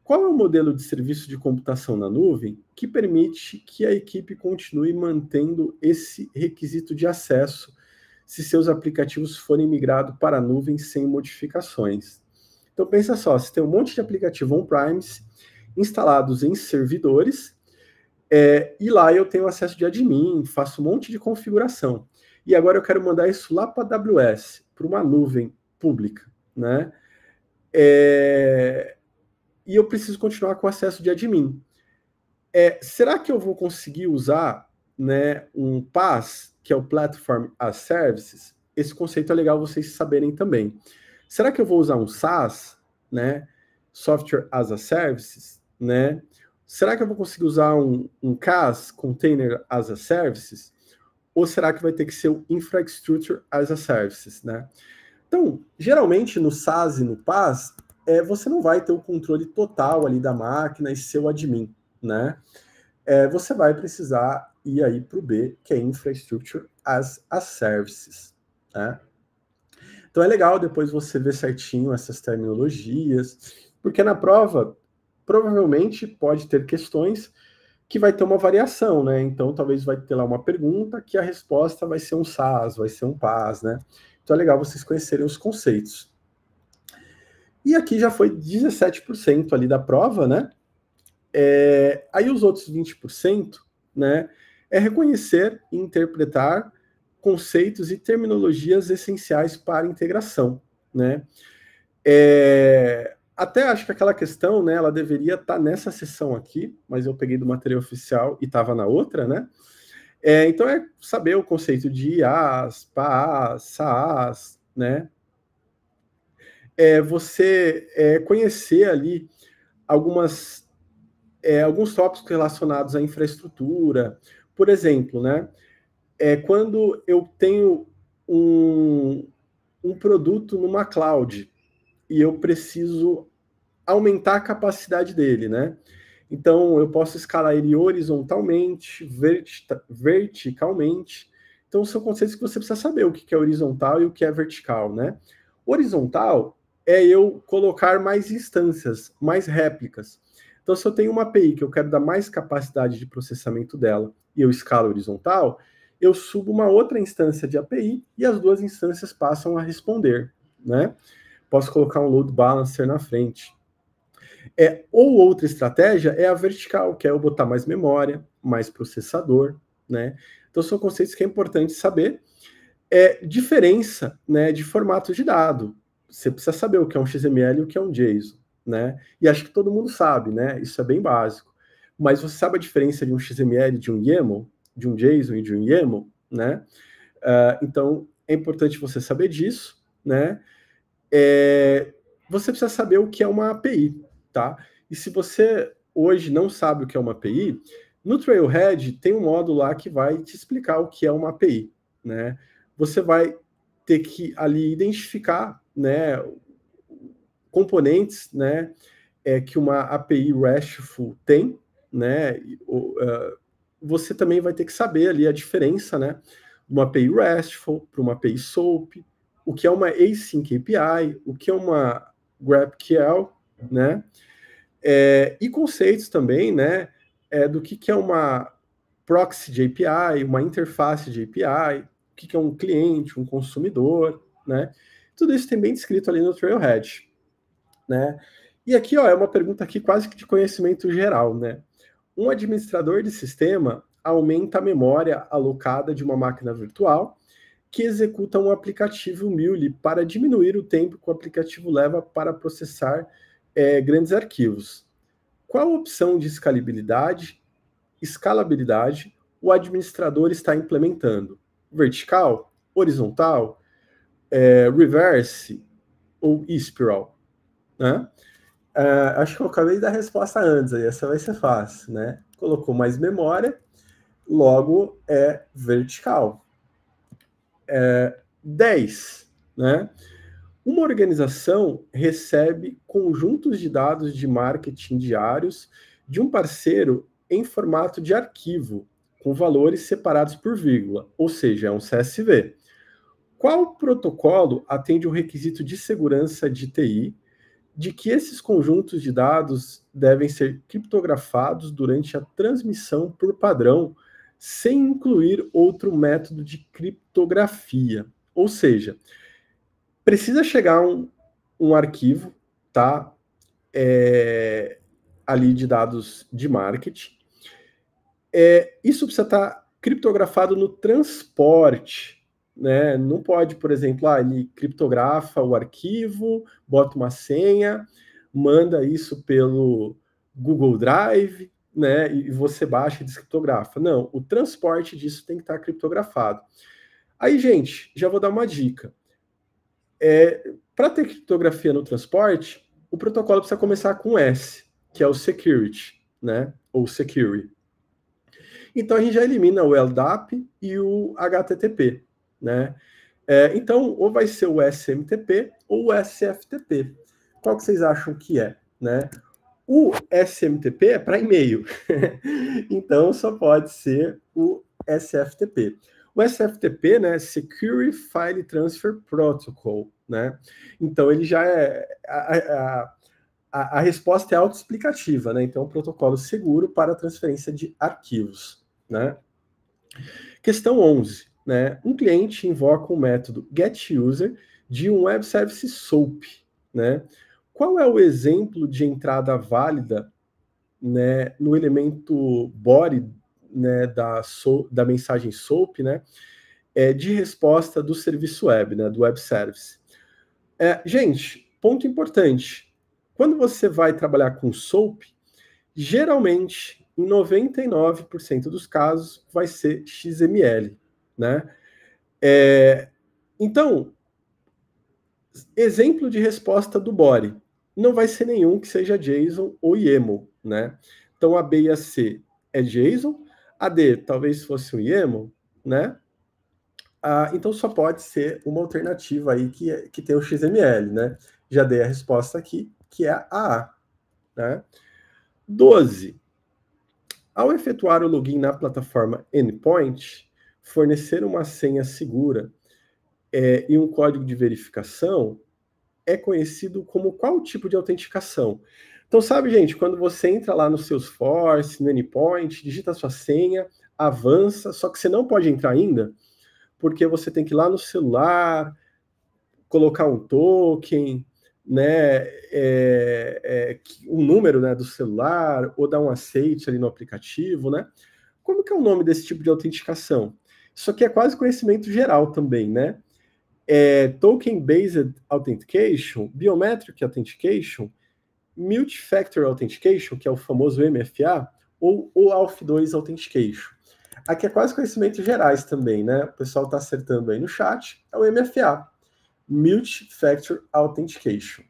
Qual é o modelo de serviço de computação na nuvem que permite que a equipe continue mantendo esse requisito de acesso se seus aplicativos forem migrados para a nuvem sem modificações? Então, pensa só, você tem um monte de aplicativo on-premise instalados em servidores, e lá eu tenho acesso de admin, faço um monte de configuração. E agora eu quero mandar isso lá para a AWS, para uma nuvem pública, né? E eu preciso continuar com acesso de admin. Será que eu vou conseguir usar, né, um PaaS, que é o Platform as Services? Esse conceito é legal vocês saberem também. Será que eu vou usar um SaaS, né, Software as a Services, né? Será que eu vou conseguir usar um CaaS, Container as a Services? Ou será que vai ter que ser o Infrastructure as a Services, né? Então, geralmente no SaaS e no PaaS, você não vai ter o controle total ali da máquina e seu admin, né? Você vai precisar ir aí para o B, que é Infrastructure as a Services, né? Então é legal depois você ver certinho essas terminologias, Porque na prova, provavelmente pode ter questões que vai ter uma variação, né? Então, talvez vai ter lá uma pergunta que a resposta vai ser um SAS, vai ser um PAS, né? Então, é legal vocês conhecerem os conceitos. E aqui já foi 17% ali da prova, né? Aí os outros 20%, né? É reconhecer e interpretar conceitos e terminologias essenciais para a integração, né? Até acho que aquela questão, né, ela deveria estar nessa sessão aqui, mas eu peguei do material oficial e estava na outra, né? Então é saber o conceito de IAs, PAAs, SAAs, né? Você conhecer ali alguns tópicos relacionados à infraestrutura. Por exemplo, né? Quando eu tenho um produto numa cloud e eu preciso aumentar a capacidade dele, né? Então, eu posso escalar ele horizontalmente, verticalmente. Então, são conceitos que você precisa saber o que é horizontal e o que é vertical, né? Horizontal é eu colocar mais instâncias, mais réplicas. Então, se eu tenho uma API que eu quero dar mais capacidade de processamento dela e eu escalo horizontal, eu subo uma outra instância de API e as duas instâncias passam a responder, né? Posso colocar um load balancer na frente. Ou outra estratégia é a vertical, que é eu botar mais memória, mais processador, né? Então são conceitos que é importante saber. Diferença, né, de formatos de dado. Você precisa saber o que é um XML e o que é um JSON, né? E acho que todo mundo sabe, né? Isso é bem básico. Mas você sabe a diferença de um XML, de um YAML, de um JSON e de um YAML, né? Então é importante você saber disso, né? Você precisa saber o que é uma API, tá? E se você hoje não sabe o que é uma API, no Trailhead tem um módulo lá que vai te explicar o que é uma API, né? Você vai ter que ali identificar, né, componentes, né, que uma API RESTful tem, né? Você também vai ter que saber ali a diferença, né, de uma API RESTful para uma API SOAP, o que é uma Async API, o que é uma GraphQL, né? E conceitos também, né? Do que é uma proxy de API, uma interface de API, o que é um cliente, um consumidor, né? Tudo isso tem bem descrito ali no Trailhead, né? E aqui, ó, é uma pergunta aqui quase que de conhecimento geral, né? Um administrador de sistema aumenta a memória alocada de uma máquina virtual que executa um aplicativo Mule para diminuir o tempo que o aplicativo leva para processar grandes arquivos. Qual opção de escalabilidade o administrador está implementando? Vertical, horizontal, reverse ou spiral? Né? Acho que eu acabei de dar a resposta antes, aí essa vai ser fácil, né? Colocou mais memória, logo é vertical. 10, né? Uma organização recebe conjuntos de dados de marketing diários de um parceiro em formato de arquivo, com valores separados por vírgula, ou seja, é um CSV. Qual protocolo atende o requisito de segurança de TI de que esses conjuntos de dados devem ser criptografados durante a transmissão por padrão, sem incluir outro método de criptografia? Ou seja, precisa chegar um arquivo, tá? Ali de dados de marketing. Isso precisa estar criptografado no transporte, né? Não pode, por exemplo, ele criptografa o arquivo, bota uma senha, manda isso pelo Google Drive, né? E você baixa e descriptografa. Não, o transporte disso tem que estar criptografado. Aí, gente, já vou dar uma dica. Para ter criptografia no transporte, o protocolo precisa começar com S, que é o security, né? Ou security. Então a gente já elimina o LDAP e o HTTP, né? Então, ou vai ser o SMTP ou o SFTP. Qual que vocês acham que é, né? O SMTP é para e-mail, então só pode ser o SFTP. O SFTP, né, Secure File Transfer Protocol, né? Então ele já a resposta é autoexplicativa, né? Então, é um protocolo seguro para a transferência de arquivos, né? Questão 11, né? Um cliente invoca o método getUser de um web service SOAP, né? Qual é o exemplo de entrada válida, né, no elemento body, né, da mensagem SOAP, né, de resposta do serviço web, né, do web service? Gente, ponto importante. Quando você vai trabalhar com SOAP, geralmente, em 99% dos casos, vai ser XML, né? Então, exemplo de resposta do body. Não vai ser nenhum que seja JSON ou YAML, né? Então, a B e a C é JSON, a D talvez fosse o YAML, né? Então, só pode ser uma alternativa aí que tem o XML, né? Já dei a resposta aqui, que é a A, né? 12. Ao efetuar o login na plataforma Endpoint, fornecer uma senha segura e um código de verificação é conhecido como qual tipo de autenticação? Então, sabe, gente, quando você entra lá no Salesforce, no Endpoint, digita a sua senha, avança, só que você não pode entrar ainda, porque você tem que ir lá no celular, colocar um token, né, um número, né, do celular, ou dar um aceite ali no aplicativo, né? Como que é o nome desse tipo de autenticação? Isso aqui é quase conhecimento geral também, né? Token-Based Authentication, Biometric Authentication, Multi-Factor Authentication, que é o famoso MFA, ou o AUF2 Authentication. Aqui é quase conhecimentos gerais também, né? O pessoal está acertando aí no chat, é o MFA, Multi-Factor Authentication.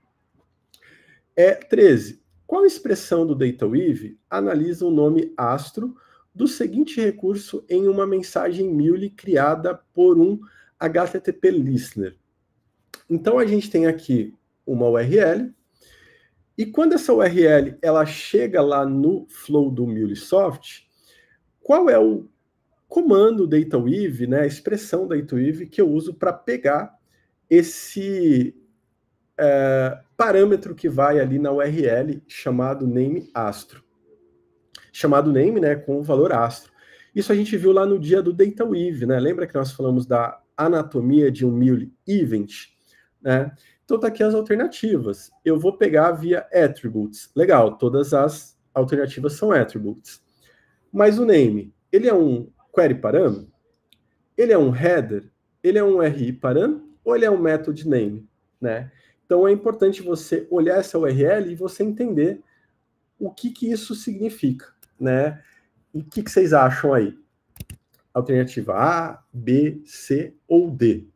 13. Qual expressão do DataWeave analisa o nome astro do seguinte recurso em uma mensagem MULI criada por um HTTP Listener? Então, a gente tem aqui uma URL, e quando essa URL ela chega lá no flow do MuleSoft, qual é o comando DataWeave, né, a expressão DataWeave que eu uso para pegar esse parâmetro que vai ali na URL chamado name astro. Chamado name, né, com o valor astro. Isso a gente viu lá no dia do DataWeave, né? Lembra que nós falamos da anatomia de um Mule Event, né? Então tá aqui as alternativas. Eu vou pegar via attributes. Legal, todas as alternativas são attributes. Mas o name, ele é um query param? Ele é um header? Ele é um RI param? Ou ele é um method name, né? Então é importante você olhar essa URL e você entender o que isso significa, né? E o que vocês acham aí? Alternativa A, B, C ou D?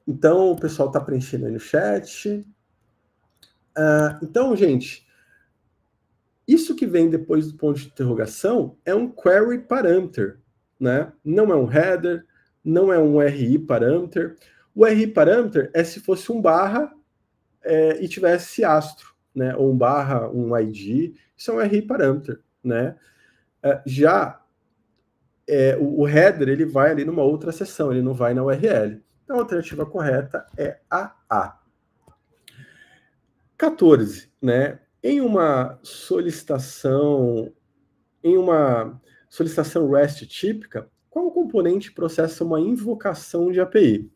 Então, o pessoal está preenchendo aí no chat. Então, gente, isso que vem depois do ponto de interrogação é um query parameter, né? Não é um header, não é um RI parameter. O RI parameter é se fosse um barra e tivesse astro, né? Ou um barra, um ID. Isso é um RI parameter, né? Já o header, ele vai ali numa outra seção, ele não vai na URL. Então, a alternativa correta é a A. 14, né? Em uma solicitação REST típica, qual componente processa uma invocação de API?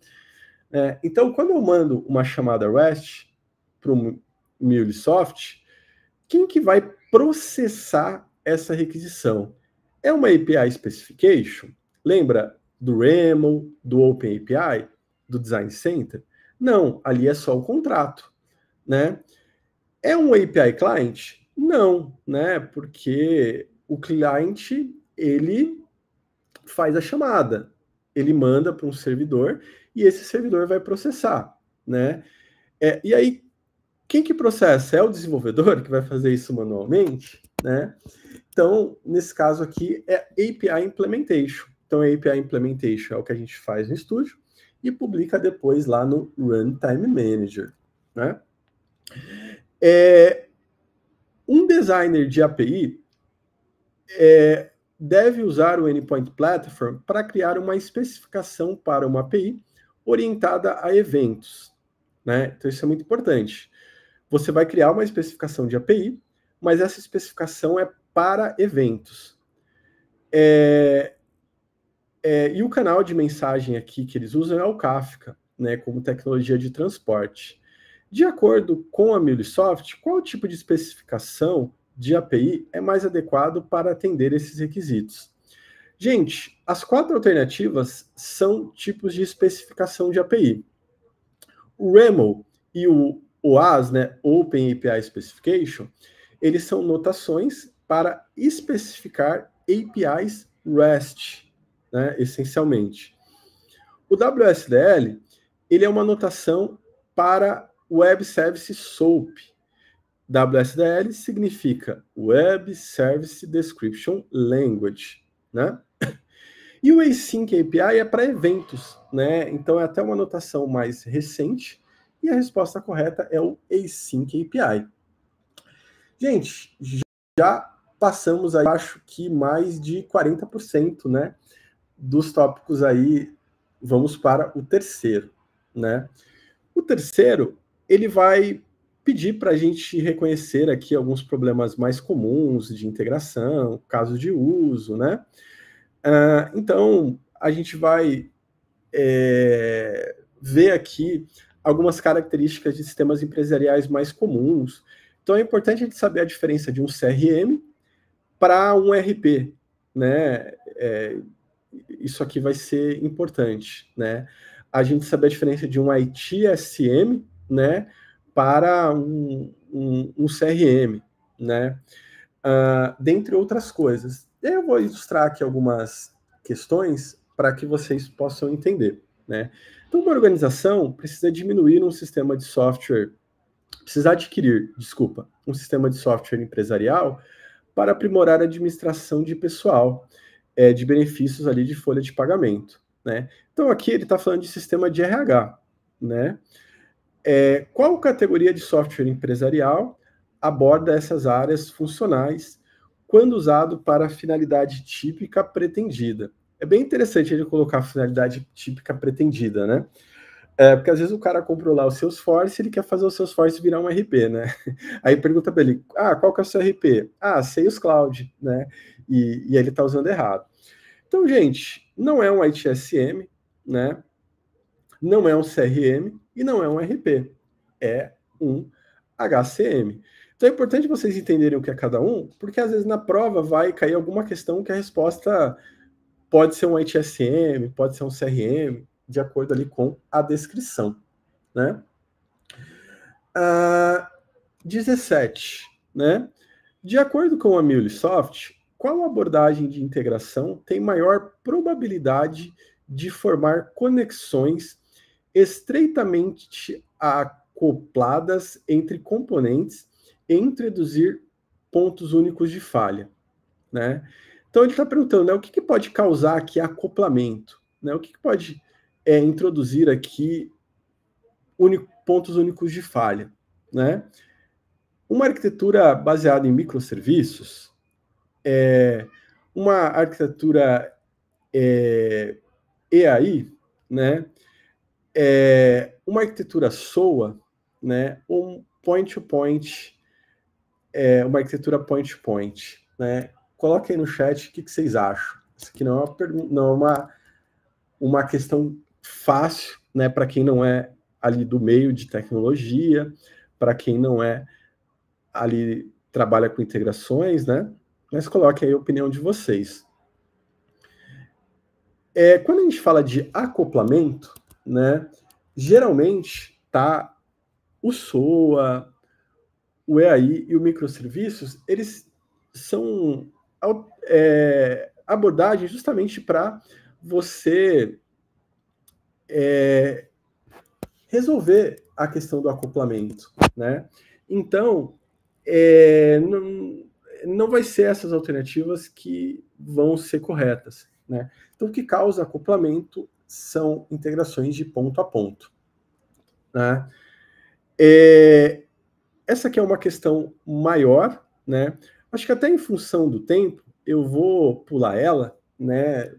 Então, quando eu mando uma chamada REST para o MuleSoft, quem que vai processar essa requisição? É uma API Specification? Lembra do REML, do OpenAPI, do Design Center? Não, ali é só o contrato, né? É um API Client? Não, né? Porque o cliente, ele faz a chamada, ele manda para um servidor e esse servidor vai processar, né? E aí, quem que processa? É o desenvolvedor que vai fazer isso manualmente, né? Então, nesse caso aqui, é API Implementation. Então, a API Implementation é o que a gente faz no estúdio e publica depois lá no Runtime Manager, né? Um designer de API deve usar o Endpoint Platform para criar uma especificação para uma API orientada a eventos, né? Então isso é muito importante. Você vai criar uma especificação de API, mas essa especificação é para eventos. E o canal de mensagem aqui que eles usam é o Kafka, né, como tecnologia de transporte. De acordo com a MuleSoft, qual tipo de especificação de API é mais adequado para atender esses requisitos? Gente, as 4 alternativas são tipos de especificação de API. O REML e o OAS, né, Open API Specification, eles são notações para especificar APIs REST, né, essencialmente. O WSDL, ele é uma notação para Web Service SOAP. WSDL significa Web Service Description Language, né? E o Async API é para eventos, né? Então é até uma notação mais recente e a resposta correta é o Async API. Gente, já passamos aí, acho que mais de 40%, né, dos tópicos aí. Vamos para o terceiro, né? O terceiro, ele vai pedir para a gente reconhecer aqui alguns problemas mais comuns de integração, casos de uso, né? Então, a gente vai ver aqui algumas características de sistemas empresariais mais comuns. Então, é importante a gente saber a diferença de um CRM para um RP, né? Isso aqui vai ser importante, né? A gente saber a diferença de um ITSM, né, para um CRM, né? Dentre outras coisas. Eu vou ilustrar aqui algumas questões para que vocês possam entender, né? Então, uma organização precisa diminuir um sistema de software, precisa adquirir, desculpa, um sistema de software empresarial para aprimorar a administração de pessoal, de benefícios ali de folha de pagamento, né? Então, aqui ele está falando de sistema de RH, né? Qual categoria de software empresarial aborda essas áreas funcionais quando usado para a finalidade típica pretendida? É bem interessante ele colocar a finalidade típica pretendida, né? Porque às vezes o cara comprou lá o Salesforce e ele quer fazer o Salesforce virar um RP, né? Aí pergunta para ele, qual que é o seu RP? Sales Cloud, né? E ele está usando errado. Então, gente, não é um ITSM, né? Não é um CRM e não é um RP. É um HCM. Então é importante vocês entenderem o que é cada um, porque às vezes na prova vai cair alguma questão que a resposta pode ser um ITSM, pode ser um CRM, de acordo ali com a descrição, né? 17, né? De acordo com a MuleSoft, qual abordagem de integração tem maior probabilidade de formar conexões estreitamente acopladas entre componentes e introduzir pontos únicos de falha, né? Então ele está perguntando, né, o que pode causar aqui acoplamento, né? O que pode introduzir aqui pontos únicos de falha, né? Uma arquitetura baseada em microserviços, uma arquitetura EAI, né? Uma arquitetura SOA, né? Um point-to-point, uma arquitetura point-to-point, né? Coloque aí no chat o que vocês acham. Isso aqui não é uma questão fácil, né? Para quem não é ali do meio de tecnologia, para quem não é ali trabalha com integrações, né? Mas coloque aí a opinião de vocês. Quando a gente fala de acoplamento, né? Geralmente tá o SOA, o EAI e o microserviços, eles são abordagens justamente para você resolver a questão do acoplamento, né? Então, não vai ser essas alternativas que vão ser corretas, né? Então, o que causa acoplamento são integrações de ponto a ponto, né? Essa aqui é uma questão maior, né? Acho que até em função do tempo, eu vou pular ela, né?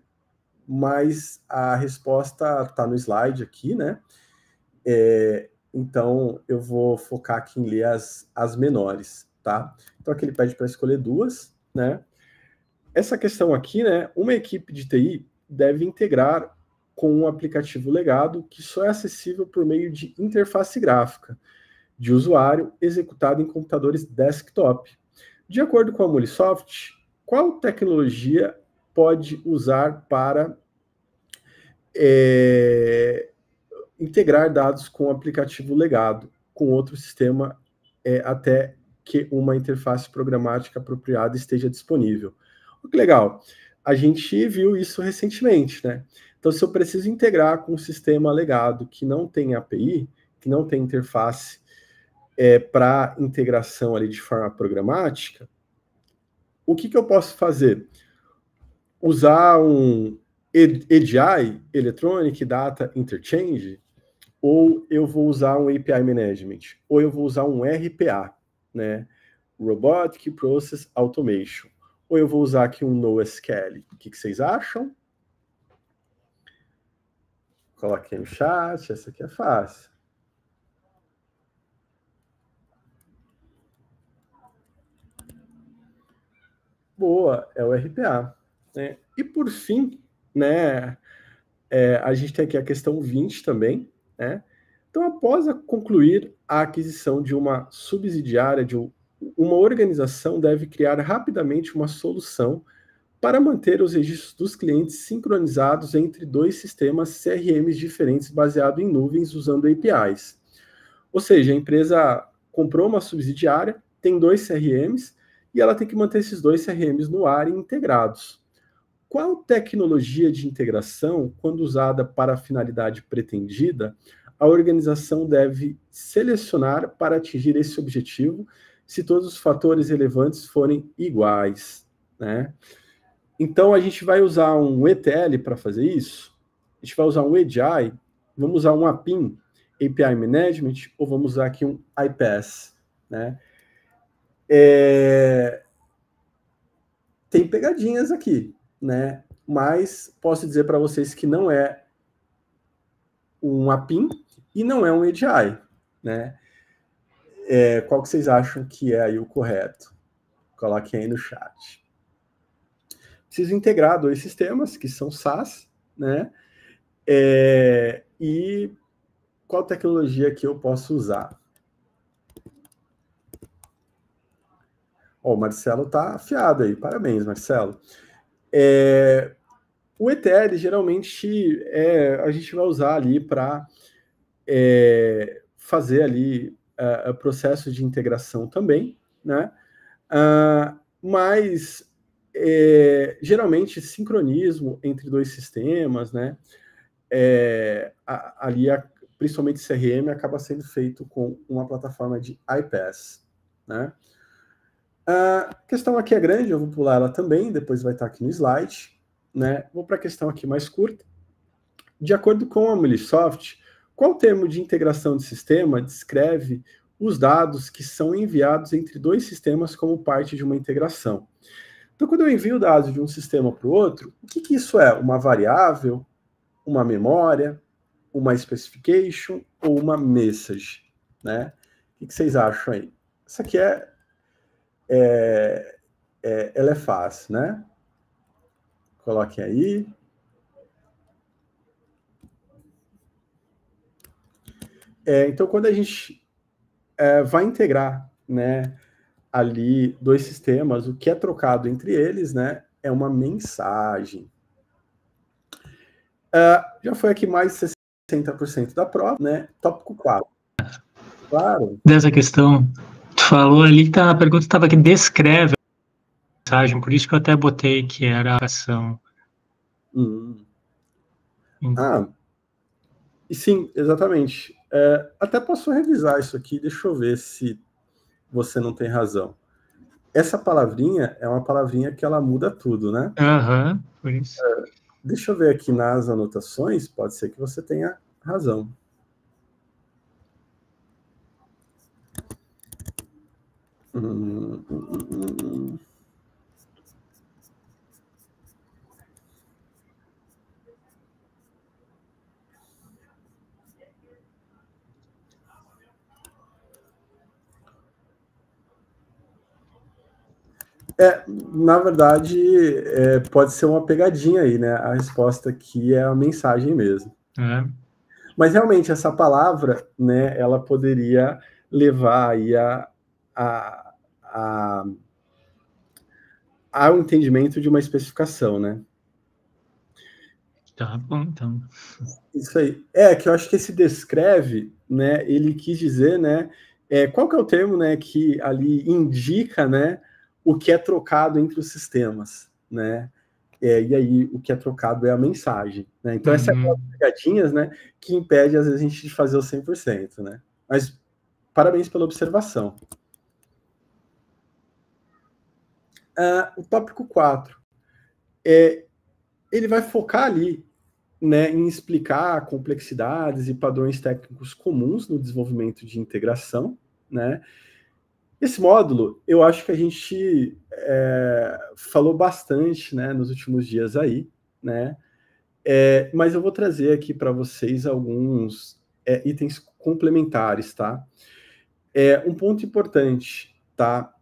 Mas a resposta está no slide aqui, né? Então, eu vou focar aqui em ler as menores, tá? Então, aqui ele pede para escolher duas, né? Essa questão aqui, né? Uma equipe de TI deve integrar com um aplicativo legado que só é acessível por meio de interface gráfica de usuário executado em computadores desktop. De acordo com a Molisoft, qual tecnologia pode usar para integrar dados com o aplicativo legado com outro sistema até que uma interface programática apropriada esteja disponível? Que legal. A gente viu isso recentemente, né? Então, se eu preciso integrar com um sistema legado que não tem API, que não tem interface para integração ali de forma programática, o que eu posso fazer? Usar um EDI, Electronic Data Interchange, ou eu vou usar um API Management, ou eu vou usar um RPA, né? Robotic Process Automation. Ou eu vou usar aqui um NoSQL. O que vocês acham? Coloquei no chat, essa aqui é fácil. Boa, é o RPA. Né? E por fim, né, a gente tem aqui a questão 20 também, né? Então, após concluir a aquisição de uma subsidiária de uma organização deve criar rapidamente uma solução para manter os registros dos clientes sincronizados entre dois sistemas CRMs diferentes baseados em nuvens usando APIs. Ou seja, a empresa comprou uma subsidiária, tem dois CRMs e ela tem que manter esses dois CRMs no ar e integrados. Qual tecnologia de integração, quando usada para a finalidade pretendida, a organização deve selecionar para atingir esse objetivo, se todos os fatores relevantes forem iguais, né? Então, a gente vai usar um ETL para fazer isso? A gente vai usar um EDI? Vamos usar um APIM, API Management, ou vamos usar aqui um IPaaS, né? Tem pegadinhas aqui, né? Mas posso dizer para vocês que não é um APIM e não é um EDI, né? Qual que vocês acham que é aí o correto? Coloquem aí no chat. Preciso integrar dois sistemas, que são SaaS, né? E qual tecnologia que eu posso usar? O Marcelo está afiado aí, parabéns, Marcelo. O ETL, geralmente, a gente vai usar ali para fazer ali processo de integração também, né? Mas, geralmente, sincronismo entre dois sistemas, né? Ali, principalmente CRM, acaba sendo feito com uma plataforma de iPaaS, né? A questão aqui é grande, eu vou pular ela também, depois vai estar aqui no slide, né? Vou para a questão aqui mais curta. De acordo com a Microsoft, qual termo de integração de sistema descreve os dados que são enviados entre dois sistemas como parte de uma integração? Então, quando eu envio dados de um sistema para o outro, o que isso é? Uma variável, uma memória, uma specification ou uma message, né? O que vocês acham aí? Isso aqui ela é fácil, né? Coloquem aí. Então, quando a gente vai integrar, né, ali dois sistemas, o que é trocado entre eles, né, é uma mensagem. Já foi aqui mais de 60% da prova, né? Tópico 4. Claro. Dessa questão, tu falou ali, a pergunta estava aqui, descreve a mensagem, por isso que eu até botei que era a ação. E sim, exatamente. Até posso revisar isso aqui, deixa eu ver se você não tem razão. Essa palavrinha é uma palavrinha que ela muda tudo, né? Por isso. Deixa eu ver aqui nas anotações, pode ser que você tenha razão. Na verdade, pode ser uma pegadinha aí, né? A resposta aqui é a mensagem mesmo. Mas realmente essa palavra, né, ela poderia levar aí ao entendimento de uma especificação, né? Tá bom, então. Isso aí. Que eu acho que esse descreve, né, ele quis dizer, né, qual que é o termo, né, que ali indica, né, o que é trocado entre os sistemas, né? E aí o que é trocado é a mensagem, né? Então essa é uma das pegadinhas, né, que impede às vezes a gente de fazer o 100%, né? Mas parabéns pela observação. O tópico 4. Ele vai focar ali, né, em explicar complexidades e padrões técnicos comuns no desenvolvimento de integração, né? Esse módulo, eu acho que a gente falou bastante, né, nos últimos dias aí, né? Mas eu vou trazer aqui para vocês alguns itens complementares, tá? Um ponto importante, tá?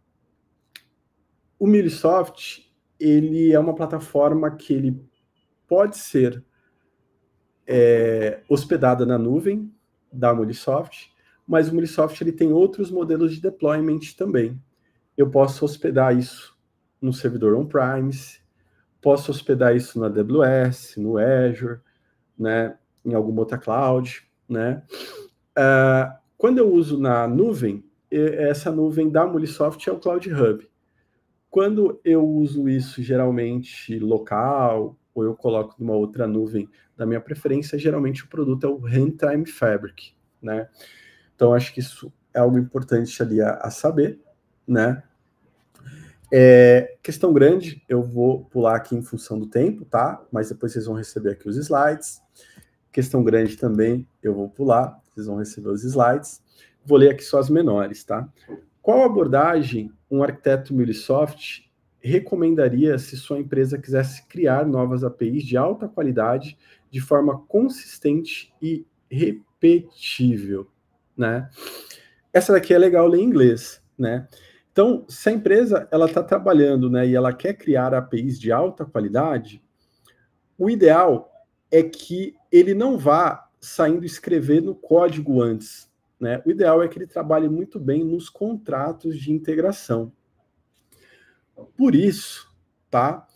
O MuleSoft, ele é uma plataforma que ele pode ser hospedada na nuvem da MuleSoft, mas o MuleSoft ele tem outros modelos de deployment também. Eu posso hospedar isso no servidor on-premise, posso hospedar isso na AWS, no Azure, né, em alguma outra cloud, né? Quando eu uso na nuvem, essa nuvem da MuleSoft é o Cloud Hub. Quando eu uso isso geralmente local, ou eu coloco numa outra nuvem da minha preferência, geralmente o produto é o Runtime Fabric, né? Então, acho que isso é algo importante ali a saber, né? Questão grande, eu vou pular aqui em função do tempo, tá? Mas depois vocês vão receber aqui os slides. Questão grande também, eu vou pular, vocês vão receber os slides. Vou ler aqui só as menores, tá? Qual abordagem um arquiteto MuleSoft recomendaria se sua empresa quisesse criar novas APIs de alta qualidade de forma consistente e repetível, né? Essa daqui é legal ler em inglês, né? Então, se a empresa ela está trabalhando, né, e ela quer criar APIs de alta qualidade, o ideal é que ele não vá saindo escrever no código antes, né? O ideal é que ele trabalhe muito bem nos contratos de integração. Por isso, tá?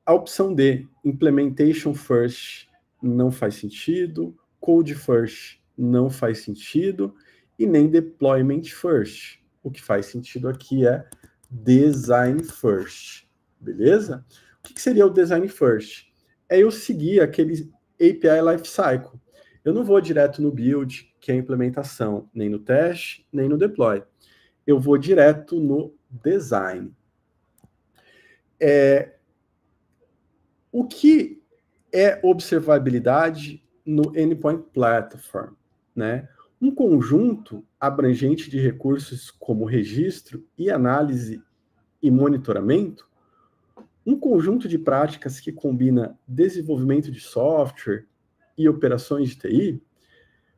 A opção D, Implementation First, não faz sentido, Code First não faz sentido, e nem Deployment First. O que faz sentido aqui é Design First, beleza? O que seria o Design First? É eu seguir aquele API Lifecycle. Eu não vou direto no build, que é a implementação, nem no teste, nem no deploy. Eu vou direto no design. O que é observabilidade no Endpoint Platform, né? Um conjunto abrangente de recursos como registro e análise e monitoramento, um conjunto de práticas que combina desenvolvimento de software e operações de TI,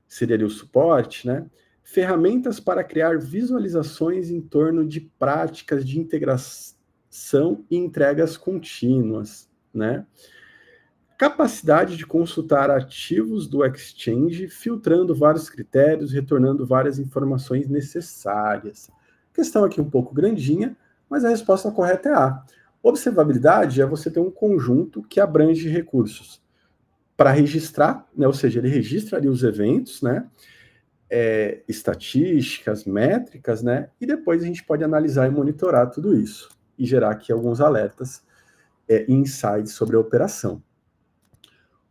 seria ali o suporte, né? Ferramentas para criar visualizações em torno de práticas de integração e entregas contínuas, né? Capacidade de consultar ativos do Exchange, filtrando vários critérios, retornando várias informações necessárias. Questão aqui um pouco grandinha, mas a resposta correta é A. Observabilidade é você ter um conjunto que abrange recursos para registrar, né, ou seja, ele registra ali os eventos, né, estatísticas, métricas, né, e depois a gente pode analisar e monitorar tudo isso e gerar aqui alguns alertas e insights sobre a operação.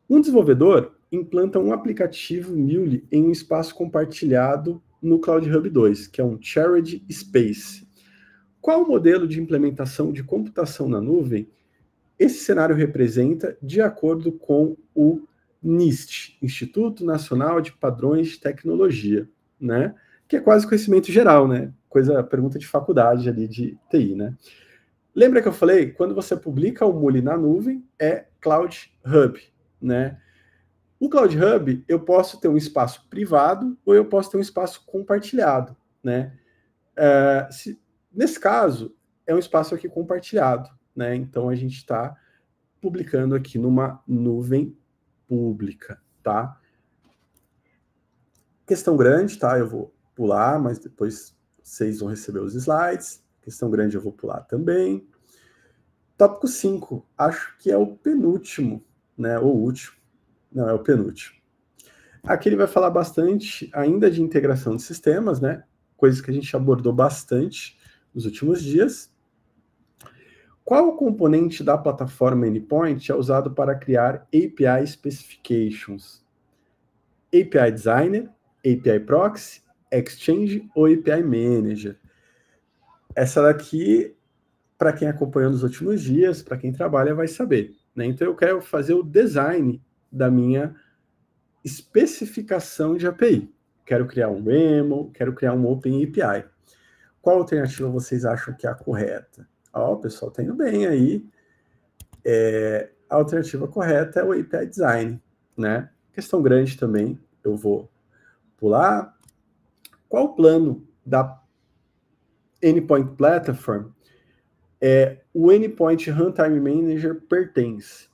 Um desenvolvedor implanta um aplicativo Mule em um espaço compartilhado no Cloud Hub 2, que é um Shared Space. Qual o modelo de implementação de computação na nuvem esse cenário representa de acordo com o NIST, Instituto Nacional de Padrões de Tecnologia, né? Que é quase conhecimento geral, né? Pergunta de faculdade ali de TI, né? Lembra que eu falei? Quando você publica o Mule na nuvem, é Cloud Hub, né? O Cloud Hub, eu posso ter um espaço privado ou eu posso ter um espaço compartilhado, né? Nesse caso, é um espaço aqui compartilhado, né? Então a gente está publicando aqui numa nuvem pública, tá? Questão grande, tá? Eu vou pular, mas depois vocês vão receber os slides. Questão grande eu vou pular também. Tópico 5, acho que é o penúltimo, né? Ou último. Não, é o penúltimo. Aqui ele vai falar bastante ainda de integração de sistemas, né? Coisas que a gente abordou bastante nos últimos dias. Qual componente da plataforma Endpoint é usado para criar API Specifications? API Designer, API Proxy, Exchange ou API Manager? Essa daqui, para quem acompanhou nos últimos dias, para quem trabalha, vai saber, né? Então eu quero fazer o design da minha especificação de API. Quero criar um YAML, quero criar um Open API. Qual alternativa vocês acham que é a correta? Ó, o pessoal tá indo bem aí. A alternativa correta é o API Design, né? Questão grande também, eu vou pular. Qual o plano da Endpoint Platform o Endpoint Runtime Manager pertence?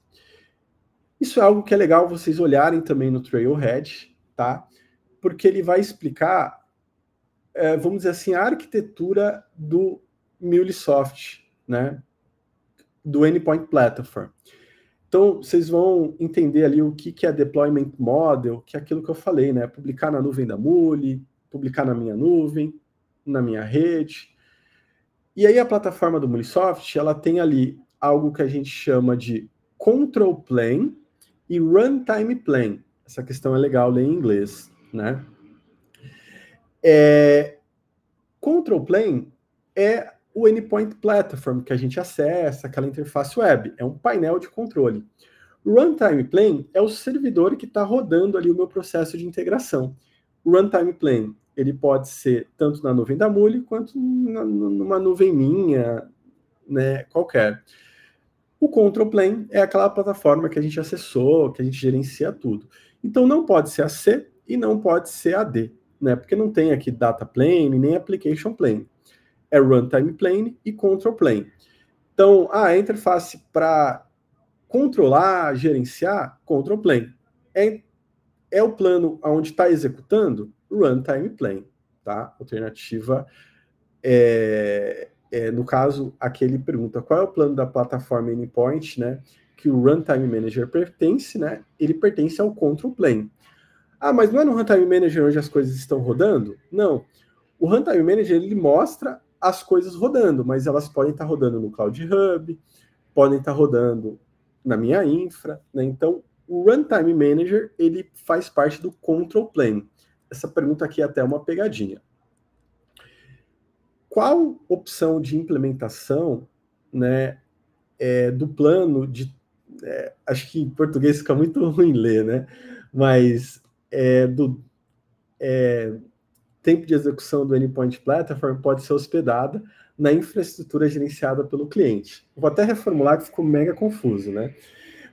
Isso é algo que é legal vocês olharem também no Trailhead, tá? Porque ele vai explicar, vamos dizer assim, a arquitetura do MuleSoft, né? Do Endpoint Platform. Então, vocês vão entender ali o que é Deployment Model, que é aquilo que eu falei, né? Publicar na nuvem da Mule, publicar na minha nuvem, na minha rede. E aí a plataforma do MuleSoft, ela tem ali algo que a gente chama de Control Plane e Runtime Plane. Essa questão é legal ler em inglês, né? Control Plane é o Endpoint Platform que a gente acessa, aquela interface web. É um painel de controle. Runtime Plane é o servidor que está rodando ali o meu processo de integração. O Runtime Plane, ele pode ser tanto na nuvem da Mule, quanto numa nuvem minha, né, qualquer. O Control Plane é aquela plataforma que a gente acessou, que a gente gerencia tudo. Então não pode ser AC e não pode ser AD, né, porque não tem aqui Data Plane, nem Application Plane. É Runtime Plane e Control Plane. Então, a interface para controlar, gerenciar, Control Plane. É o plano onde está executando, Runtime Plane, tá? Alternativa no caso, aqui ele pergunta qual é o plano da plataforma Endpoint, né? Que o Runtime Manager pertence, né? Ele pertence ao Control Plane. Ah, mas não é no Runtime Manager onde as coisas estão rodando? Não. O Runtime Manager, ele mostra as coisas rodando, mas elas podem estar rodando no Cloud Hub, podem estar rodando na minha infra, né? Então, o Runtime Manager, ele faz parte do Control Plane. Essa pergunta aqui é até uma pegadinha. Qual opção de implementação, né, do plano de... acho que em português fica muito ruim ler, né? Mas do tempo de execução do Endpoint Platform pode ser hospedada na infraestrutura gerenciada pelo cliente. Vou até reformular que ficou mega confuso, né?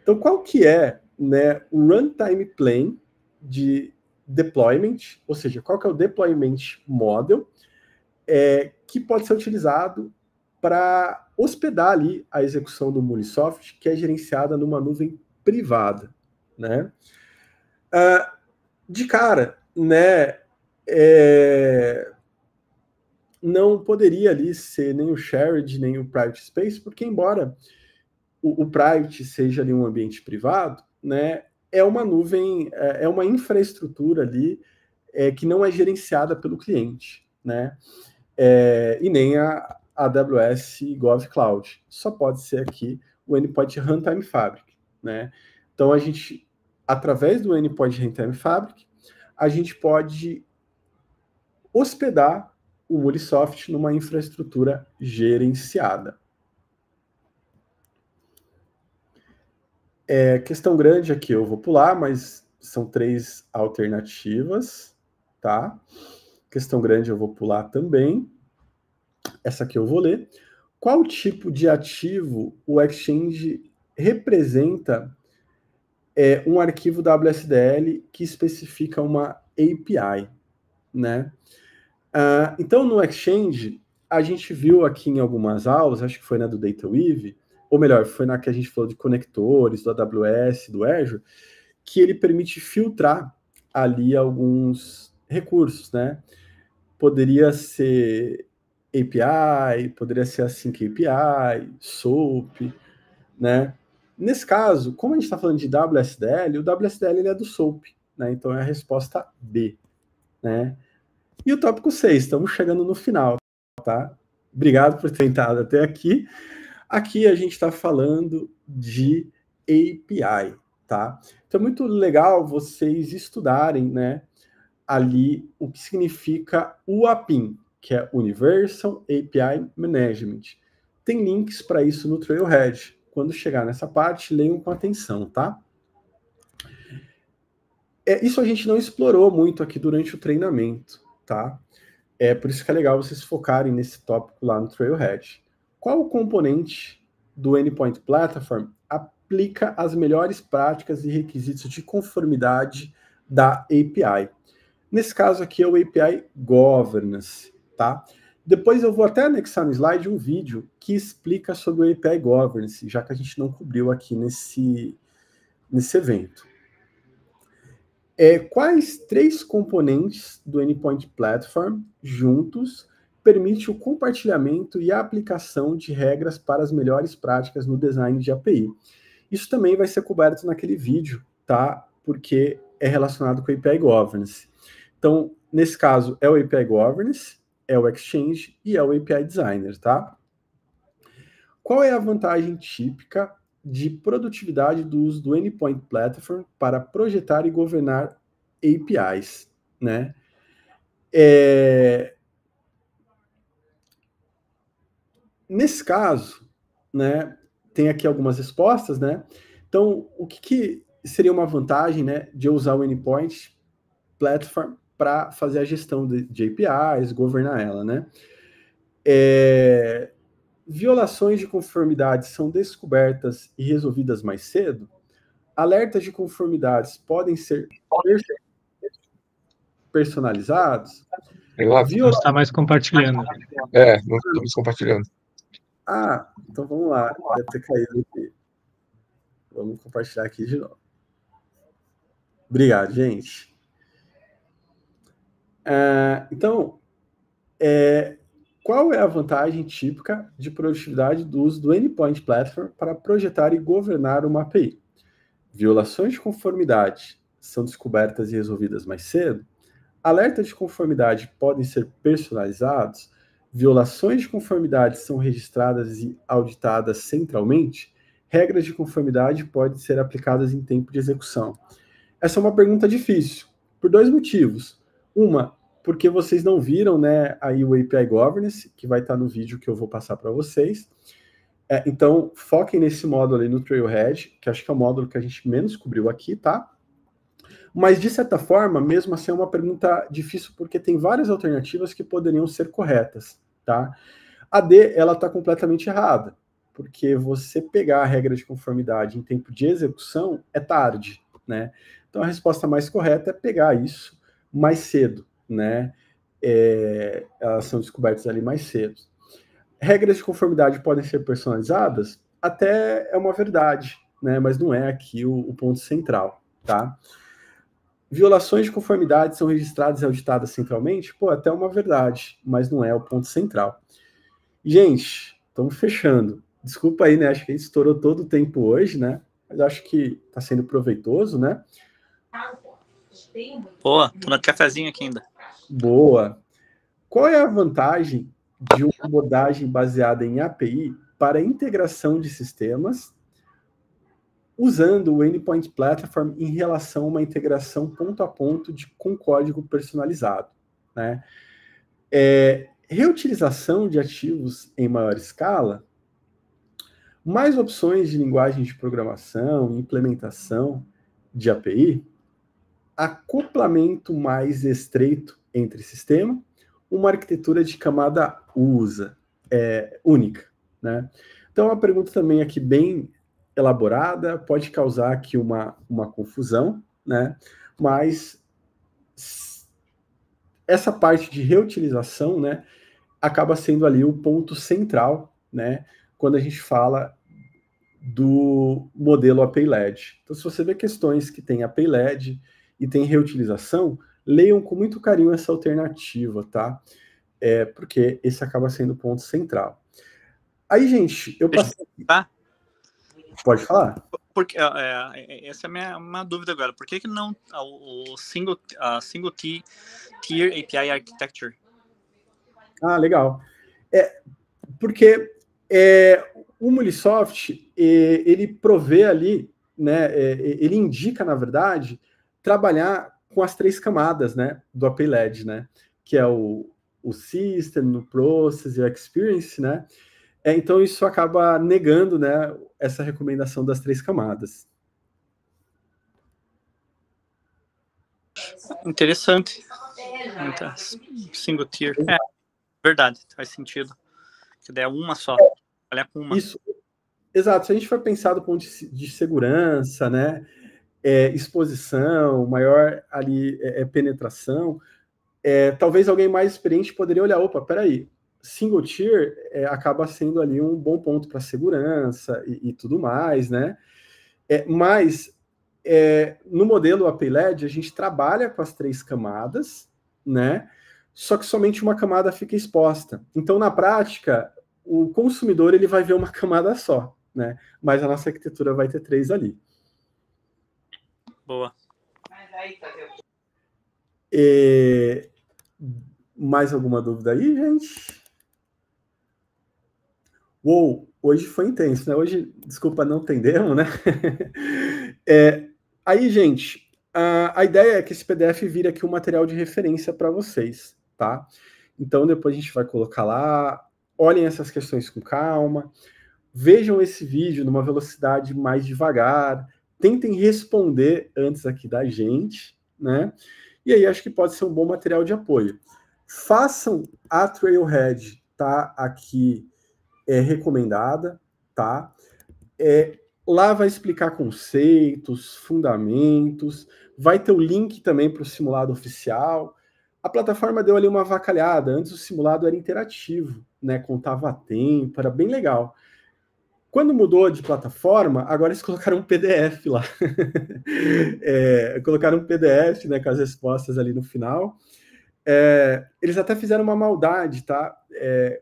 Então, qual que é, né, o Runtime Plane de deployment, ou seja, qual que é o Deployment Model que pode ser utilizado para hospedar ali a execução do MuleSoft, que é gerenciada numa nuvem privada, né? De cara, né, não poderia ali ser nem o shared, nem o private space, porque embora o private seja ali um ambiente privado, né, é uma nuvem, é uma infraestrutura ali que não é gerenciada pelo cliente, né? E nem a AWS GovCloud. Só pode ser aqui o Endpoint Runtime Fabric, né? Então, a gente, através do Endpoint Runtime Fabric, a gente pode hospedar o MuleSoft numa infraestrutura gerenciada. Questão grande aqui, eu vou pular, mas são 3 alternativas, tá? Questão grande eu vou pular também. Essa aqui eu vou ler. Qual tipo de ativo o Exchange representa um arquivo WSDL que especifica uma API, né? Então, no Exchange, a gente viu aqui em algumas aulas, acho que foi na do DataWeave, ou melhor, foi na que a gente falou de conectores, do AWS, do Azure, que ele permite filtrar ali alguns recursos, né? Poderia ser API, poderia ser Async API, SOAP, né? Nesse caso, como a gente está falando de WSDL, o WSDL ele é do SOAP, né? Então é a resposta B, né? E o tópico 6, estamos chegando no final, tá? Obrigado por ter entrado até aqui. Aqui a gente está falando de API, tá? Então é muito legal vocês estudarem, né, ali o que significa o APIM, que é Universal API Management. Tem links para isso no Trailhead. Quando chegar nessa parte, leiam com atenção, tá? Isso a gente não explorou muito aqui durante o treinamento, tá? É por isso que é legal vocês focarem nesse tópico lá no Trailhead. Qual o componente do Endpoint Platform aplica as melhores práticas e requisitos de conformidade da API? Nesse caso aqui é o API Governance, tá? Depois eu vou até anexar no slide um vídeo que explica sobre o API Governance, já que a gente não cobriu aqui nesse evento. Quais 3 componentes do Endpoint Platform juntos permite o compartilhamento e a aplicação de regras para as melhores práticas no design de API? Isso também vai ser coberto naquele vídeo, tá? Porque é relacionado com o API Governance. Então, nesse caso, é o API Governance, é o Exchange e é o API Designer, tá? Qual é a vantagem típica de produtividade do uso do Endpoint Platform para projetar e governar APIs, né? Nesse caso, né, tem aqui algumas respostas, né? Então, o que seria uma vantagem, né, de eu usar o Endpoint Platform para fazer a gestão de APIs, governar ela, né? Violações de conformidade são descobertas e resolvidas mais cedo. Alertas de conformidades podem ser personalizados. Não está mais compartilhando. Não estamos compartilhando. Então vamos lá. Deve ter caído aqui. Vamos compartilhar aqui de novo. Obrigado, gente. Então, qual é a vantagem típica de produtividade do uso do Endpoint Platform para projetar e governar uma API? Violações de conformidade são descobertas e resolvidas mais cedo. Alertas de conformidade podem ser personalizados. Violações de conformidade são registradas e auditadas centralmente. Regras de conformidade podem ser aplicadas em tempo de execução. Essa é uma pergunta difícil, por 2 motivos. Uma, porque vocês não viram, né, aí o API Governance, que vai estar no vídeo que eu vou passar para vocês. Então, foquem nesse módulo ali no Trailhead, que acho que é o módulo que a gente menos cobriu aqui, tá? Mas, de certa forma, mesmo assim, é uma pergunta difícil, porque tem várias alternativas que poderiam ser corretas, tá? A D, ela está completamente errada, porque você pegar a regra de conformidade em tempo de execução é tarde, né? Então, a resposta mais correta é pegar isso mais cedo, né? Elas são descobertas ali mais cedo. Regras de conformidade podem ser personalizadas? Até é uma verdade, né? Mas não é aqui o ponto central, tá? Violações de conformidade são registradas e auditadas centralmente? Até uma verdade, mas não é o ponto central. Gente, estamos fechando. Desculpa aí, né? Acho que a gente estourou todo o tempo hoje, né? Mas acho que está sendo proveitoso, né? Boa, tô no cafezinho aqui ainda. Boa. Qual é a vantagem de uma abordagem baseada em API para integração de sistemas usando o Endpoint Platform em relação a uma integração ponto a ponto com código personalizado, né? Reutilização de ativos em maior escala, mais opções de linguagem de programação, implementação de API, acoplamento mais estreito entre sistema, uma arquitetura de camada única, né? Então, uma pergunta também aqui bem elaborada, pode causar aqui uma confusão, né? Mas essa parte de reutilização, né, acaba sendo ali o ponto central, né, quando a gente fala do modelo API LED. Então, se você vê questões que tem API LED e tem reutilização, leiam com muito carinho essa alternativa, tá? Porque esse acaba sendo o ponto central. Aí, gente, eu passei... Tá? Pode falar? Porque, essa é uma dúvida agora. Por que não o single tier API architecture? Ah, legal. Porque o Mulisoft, ele provê ali, né, ele indica, na verdade, trabalhar com as 3 camadas, né, do API LED, né, que é o System, o Process e o Experience, né. Então, isso acaba negando, né, essa recomendação das 3 camadas. Interessante. Então, single tier. Verdade, faz sentido. Se der uma só, trabalhar com uma. Isso, exato. Se a gente for pensar do ponto de segurança, né, exposição, maior ali penetração, talvez alguém mais experiente poderia olhar, opa, peraí, single tier acaba sendo ali um bom ponto para segurança e tudo mais, né? Mas no modelo API LED a gente trabalha com as 3 camadas, né? Só que somente uma camada fica exposta. Então, na prática, o consumidor ele vai ver uma camada só, né? Mas a nossa arquitetura vai ter 3 ali. Boa. Mais alguma dúvida aí, gente? Uou, hoje foi intenso, né? Hoje, desculpa, não tem demo, né? Aí, gente, a ideia é que esse PDF vire aqui um material de referência para vocês, tá? Então, depois a gente vai colocar lá, olhem essas questões com calma, vejam esse vídeo numa velocidade mais devagar, tentem responder antes aqui da gente, né? E aí acho que pode ser um bom material de apoio. Façam a Trailhead, tá? Aqui recomendada, tá? Lá vai explicar conceitos, fundamentos, vai ter o link também para o simulado oficial. A plataforma deu ali uma avacalhada, antes o simulado era interativo, né? Contava tempo, era bem legal. Quando mudou de plataforma, agora eles colocaram um PDF lá. Colocaram um PDF, né, com as respostas ali no final. Eles até fizeram uma maldade, tá?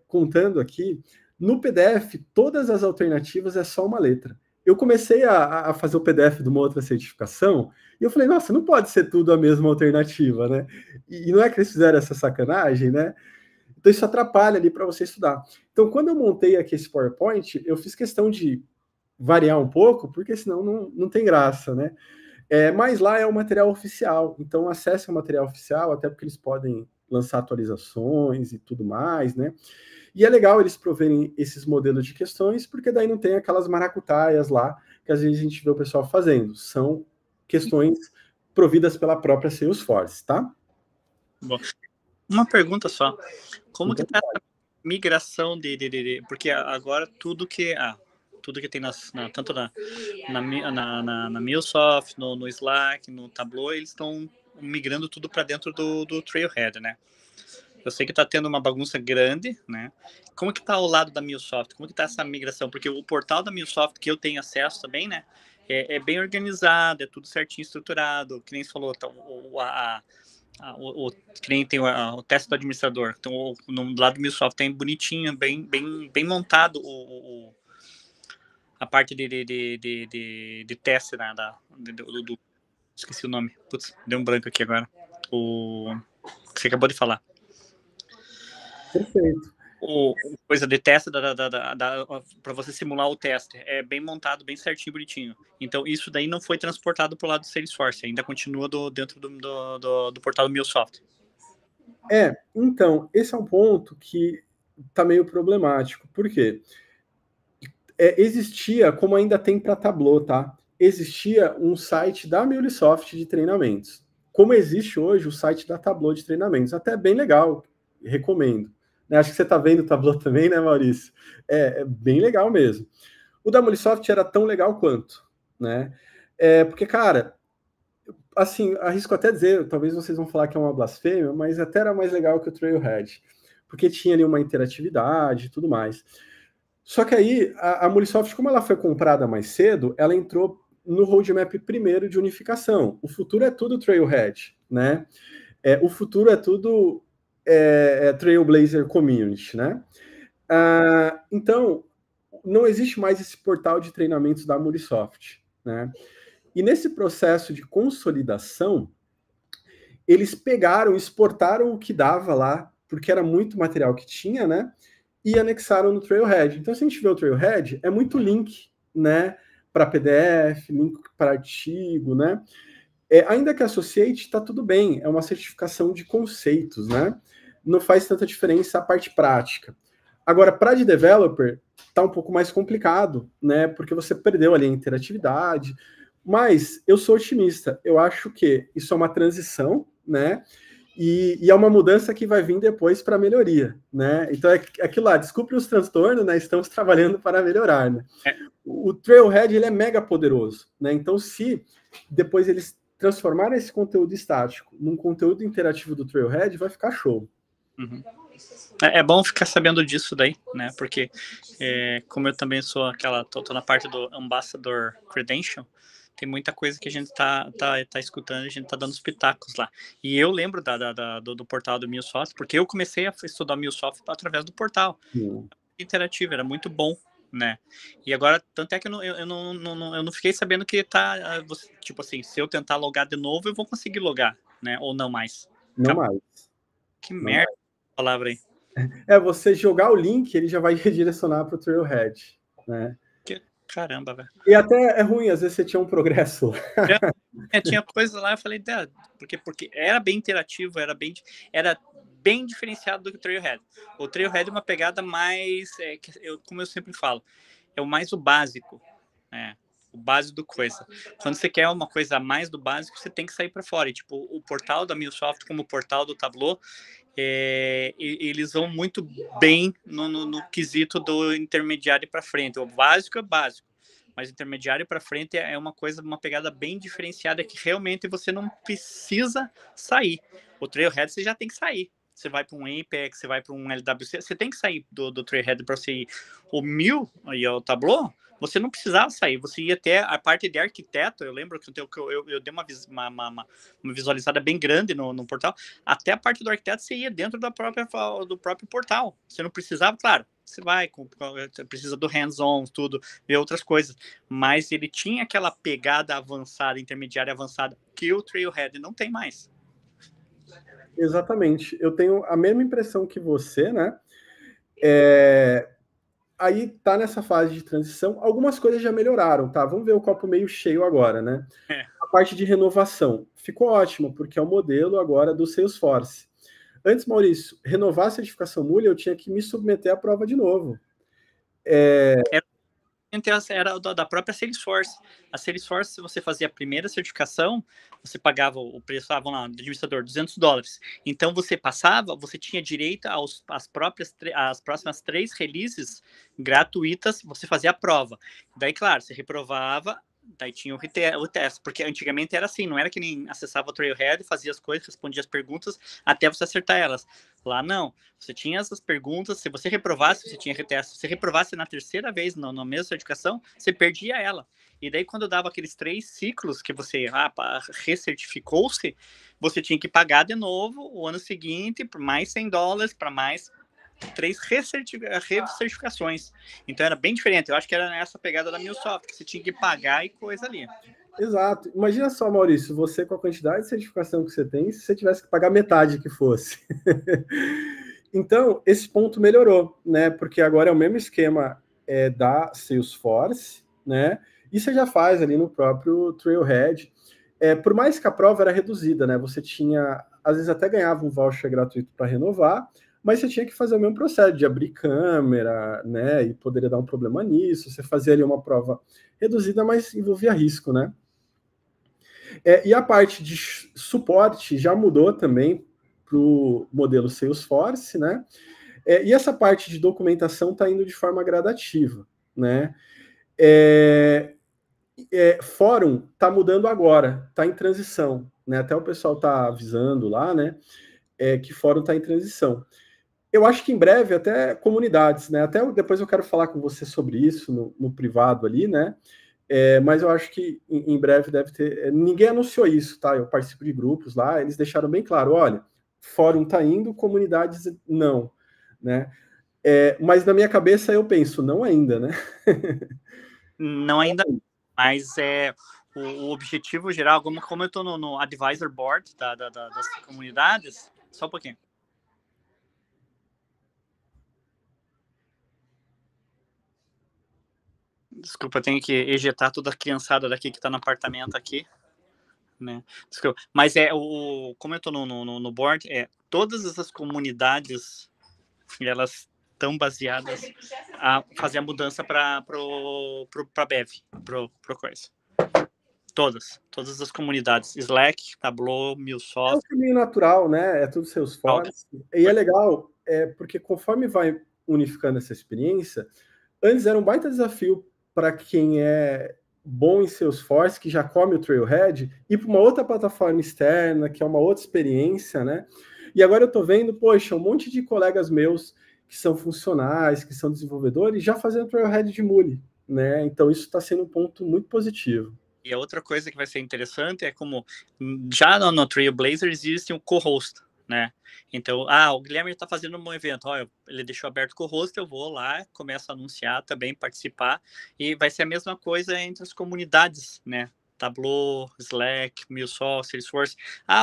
Contando aqui, no PDF, todas as alternativas é só uma letra. Eu comecei a fazer o PDF de uma outra certificação e eu falei, nossa, não pode ser tudo a mesma alternativa, né? E não é que eles fizeram essa sacanagem, né? Então isso atrapalha ali para você estudar. Então, quando eu montei aqui esse PowerPoint, eu fiz questão de variar um pouco, porque senão não tem graça, né? Mas lá é o material oficial, então acesse o material oficial, até porque eles podem lançar atualizações e tudo mais, né? E é legal eles proverem esses modelos de questões, porque daí não tem aquelas maracutaias lá, que às vezes a gente vê o pessoal fazendo. São questões providas pela própria Salesforce, tá? Bom, uma pergunta só. Como que tá essa migração porque agora tudo que tem tanto na MuleSoft, no Slack, no Tableau, eles estão migrando tudo para dentro do Trailhead, né? Eu sei que está tendo uma bagunça grande, né? Como que está ao lado da MuleSoft? Como que está essa migração? Porque o portal da MuleSoft que eu tenho acesso também, né? É bem organizado, é tudo certinho, estruturado. Que nem você falou, que nem tem o teste do administrador. Então, do lado do MuleSoft tem bonitinho, bem montado a parte de teste, né? Esqueci o nome. Putz, deu um branco aqui agora. O que você acabou de falar. Perfeito. Coisa de teste para você simular o teste. É bem montado, bem certinho, bonitinho. Então, isso daí não foi transportado para o lado do Salesforce. Ainda continua dentro do portal do MuleSoft. Então, esse é um ponto que está meio problemático. Por quê? Existia, como ainda tem para Tableau, tá? Existia um site da MuleSoft de treinamentos. Como existe hoje o site da Tableau de treinamentos. Até bem legal, recomendo. Acho que você está vendo o Tableau também, né, Maurício? É bem legal mesmo. O da MuleSoft era tão legal quanto, né? Porque, cara, assim, arrisco até dizer, talvez vocês vão falar que é uma blasfêmia, mas até era mais legal que o Trailhead. porque tinha ali uma interatividade e tudo mais. Só que aí, a Murisoft, como ela foi comprada mais cedo, ela entrou no roadmap primeiro de unificação. O futuro é tudo Trailhead, né? O futuro é tudo Trailblazer Community, né? Então, não existe mais esse portal de treinamentos da Murisoft, né? E nesse processo de consolidação, eles pegaram, exportaram o que dava lá, porque era muito material que tinha, né? E anexaram no Trailhead. Então, se a gente vê o Trailhead, é muito link, né? Para PDF, link para artigo, né? Ainda que Associate, está tudo bem, é uma certificação de conceitos, né? Não faz tanta diferença a parte prática. Agora, para de developer, está um pouco mais complicado, né? Porque você perdeu ali a interatividade. Mas eu sou otimista. Eu acho que isso é uma transição, né? E é uma mudança que vai vir depois para melhoria, né? Então é aquilo lá, desculpe os transtornos, né? Estamos trabalhando para melhorar, né? O Trailhead, ele é mega poderoso, né? Então, se depois eles transformarem esse conteúdo estático num conteúdo interativo do Trailhead, vai ficar show. Uhum. É bom ficar sabendo disso daí, né? Porque como eu também sou tô na parte do Ambassador Credential, tem muita coisa que a gente tá escutando, a gente tá dando os pitacos lá. E eu lembro do portal do MuleSoft, porque eu comecei a estudar MuleSoft através do portal. Interativo, era muito bom, né? E agora, tanto é que eu não fiquei sabendo que tipo assim, se eu tentar logar de novo, eu vou conseguir logar, né? Ou não mais. Não mais. Que merda a palavra aí. Você jogar o link, ele já vai redirecionar para o Trailhead, né? Caramba, velho. E até é ruim, às vezes você tinha um progresso. Tinha coisa lá, eu falei, porque era bem interativo, era bem diferenciado do que o Trailhead. O Trailhead é uma pegada mais, como eu sempre falo, é o básico, né? O básico do coisa. Quando você quer uma coisa a mais do básico, você tem que sair para fora. E, tipo, o portal da MuleSoft, como o portal do Tableau, eles vão muito bem no quesito do intermediário para frente. O básico é básico, mas intermediário para frente é uma pegada bem diferenciada que realmente você não precisa sair. O Trailhead você já tem que sair. Você vai para um Apex, você vai para um LWC, você tem que sair do Trailhead para você ir. O Mule e o Tableau, você não precisava sair, você ia até a parte de arquiteto. Eu lembro que eu dei uma visualizada bem grande no portal. Até a parte do arquiteto você ia dentro do próprio portal. Você não precisava, claro, você precisa do hands-on, tudo, ver outras coisas. Mas ele tinha aquela pegada avançada, intermediária avançada, que o Trailhead não tem mais. Exatamente. Eu tenho a mesma impressão que você, né? Aí tá nessa fase de transição. Algumas coisas já melhoraram, tá? Vamos ver o copo meio cheio agora, né? A parte de renovação ficou ótima, porque é o modelo agora do Salesforce. Antes, Maurício, renovar a certificação Mule, eu tinha que me submeter à prova de novo. Era da própria Salesforce. A Salesforce, se você fazia a primeira certificação, você pagava o preço, vamos lá, do administrador, $200. Então, você passava, você tinha direito às próximas 3 releases gratuitas, você fazia a prova. Daí, claro, você reprovava, daí tinha o teste, porque antigamente era assim, não era que nem acessava o Trailhead, fazia as coisas, respondia as perguntas, até você acertar elas. Lá não, você tinha essas perguntas, se você reprovasse, você tinha reteste. Se você reprovasse na terceira vez, na mesma certificação, você perdia ela. E daí, quando dava aqueles 3 ciclos que você recertificou-se, você tinha que pagar de novo o ano seguinte por mais $100, para mais 3 recertificações. Então era bem diferente. Eu acho que era nessa pegada da MuleSoft, que você tinha que pagar e coisa ali. Exato. Imagina só, Maurício, você com a quantidade de certificação que você tem, se você tivesse que pagar metade que fosse. Então, esse ponto melhorou, né? Porque agora é o mesmo esquema da Salesforce, né? E você já faz ali no próprio Trailhead. Por mais que a prova era reduzida, né? Você tinha, às vezes até ganhava um voucher gratuito para renovar, mas você tinha que fazer o mesmo processo de abrir câmera, né? E poderia dar um problema nisso. Você fazia ali uma prova reduzida, mas envolvia risco, né? E a parte de suporte já mudou também para o modelo Salesforce, né? E essa parte de documentação está indo de forma gradativa, né? Fórum está mudando agora, está em transição, né? Até o pessoal está avisando lá, né? Que fórum está em transição. Eu acho que em breve até comunidades, né? Até depois eu quero falar com você sobre isso no privado ali, né? Mas eu acho que em breve deve ter. Ninguém anunciou isso, tá? Eu participo de grupos lá, eles deixaram bem claro: olha, fórum tá indo, comunidades não, né? Mas na minha cabeça eu penso, não ainda, né? Não ainda, mas o objetivo geral, como eu estou no advisor board das comunidades, só um pouquinho. Desculpa, eu tenho que ejetar toda a criançada daqui que está no apartamento aqui, né? Desculpa. Mas como eu estou no board, todas essas comunidades, elas estão baseadas a fazer a mudança para BEV, pro coisa. Todas as comunidades, Slack, Tableau, MuleSoft. É um caminho natural, né? É tudo Salesforce. E é legal, porque conforme vai unificando essa experiência, antes era um baita desafio para quem é bom em Salesforce, que já come o Trailhead, ir para uma outra plataforma externa, que é uma outra experiência, né? E agora eu estou vendo, poxa, um monte de colegas meus que são funcionais, que são desenvolvedores, já fazendo Trailhead de Mule, né? Então isso está sendo um ponto muito positivo. E a outra coisa que vai ser interessante é como já no Trailblazer existe um co-host, né? Então, o Guilherme está fazendo um evento, ele deixou aberto o co-host, eu vou lá, começo a anunciar também, participar, e vai ser a mesma coisa entre as comunidades, né? Tableau, Slack, MuleSoft, Salesforce.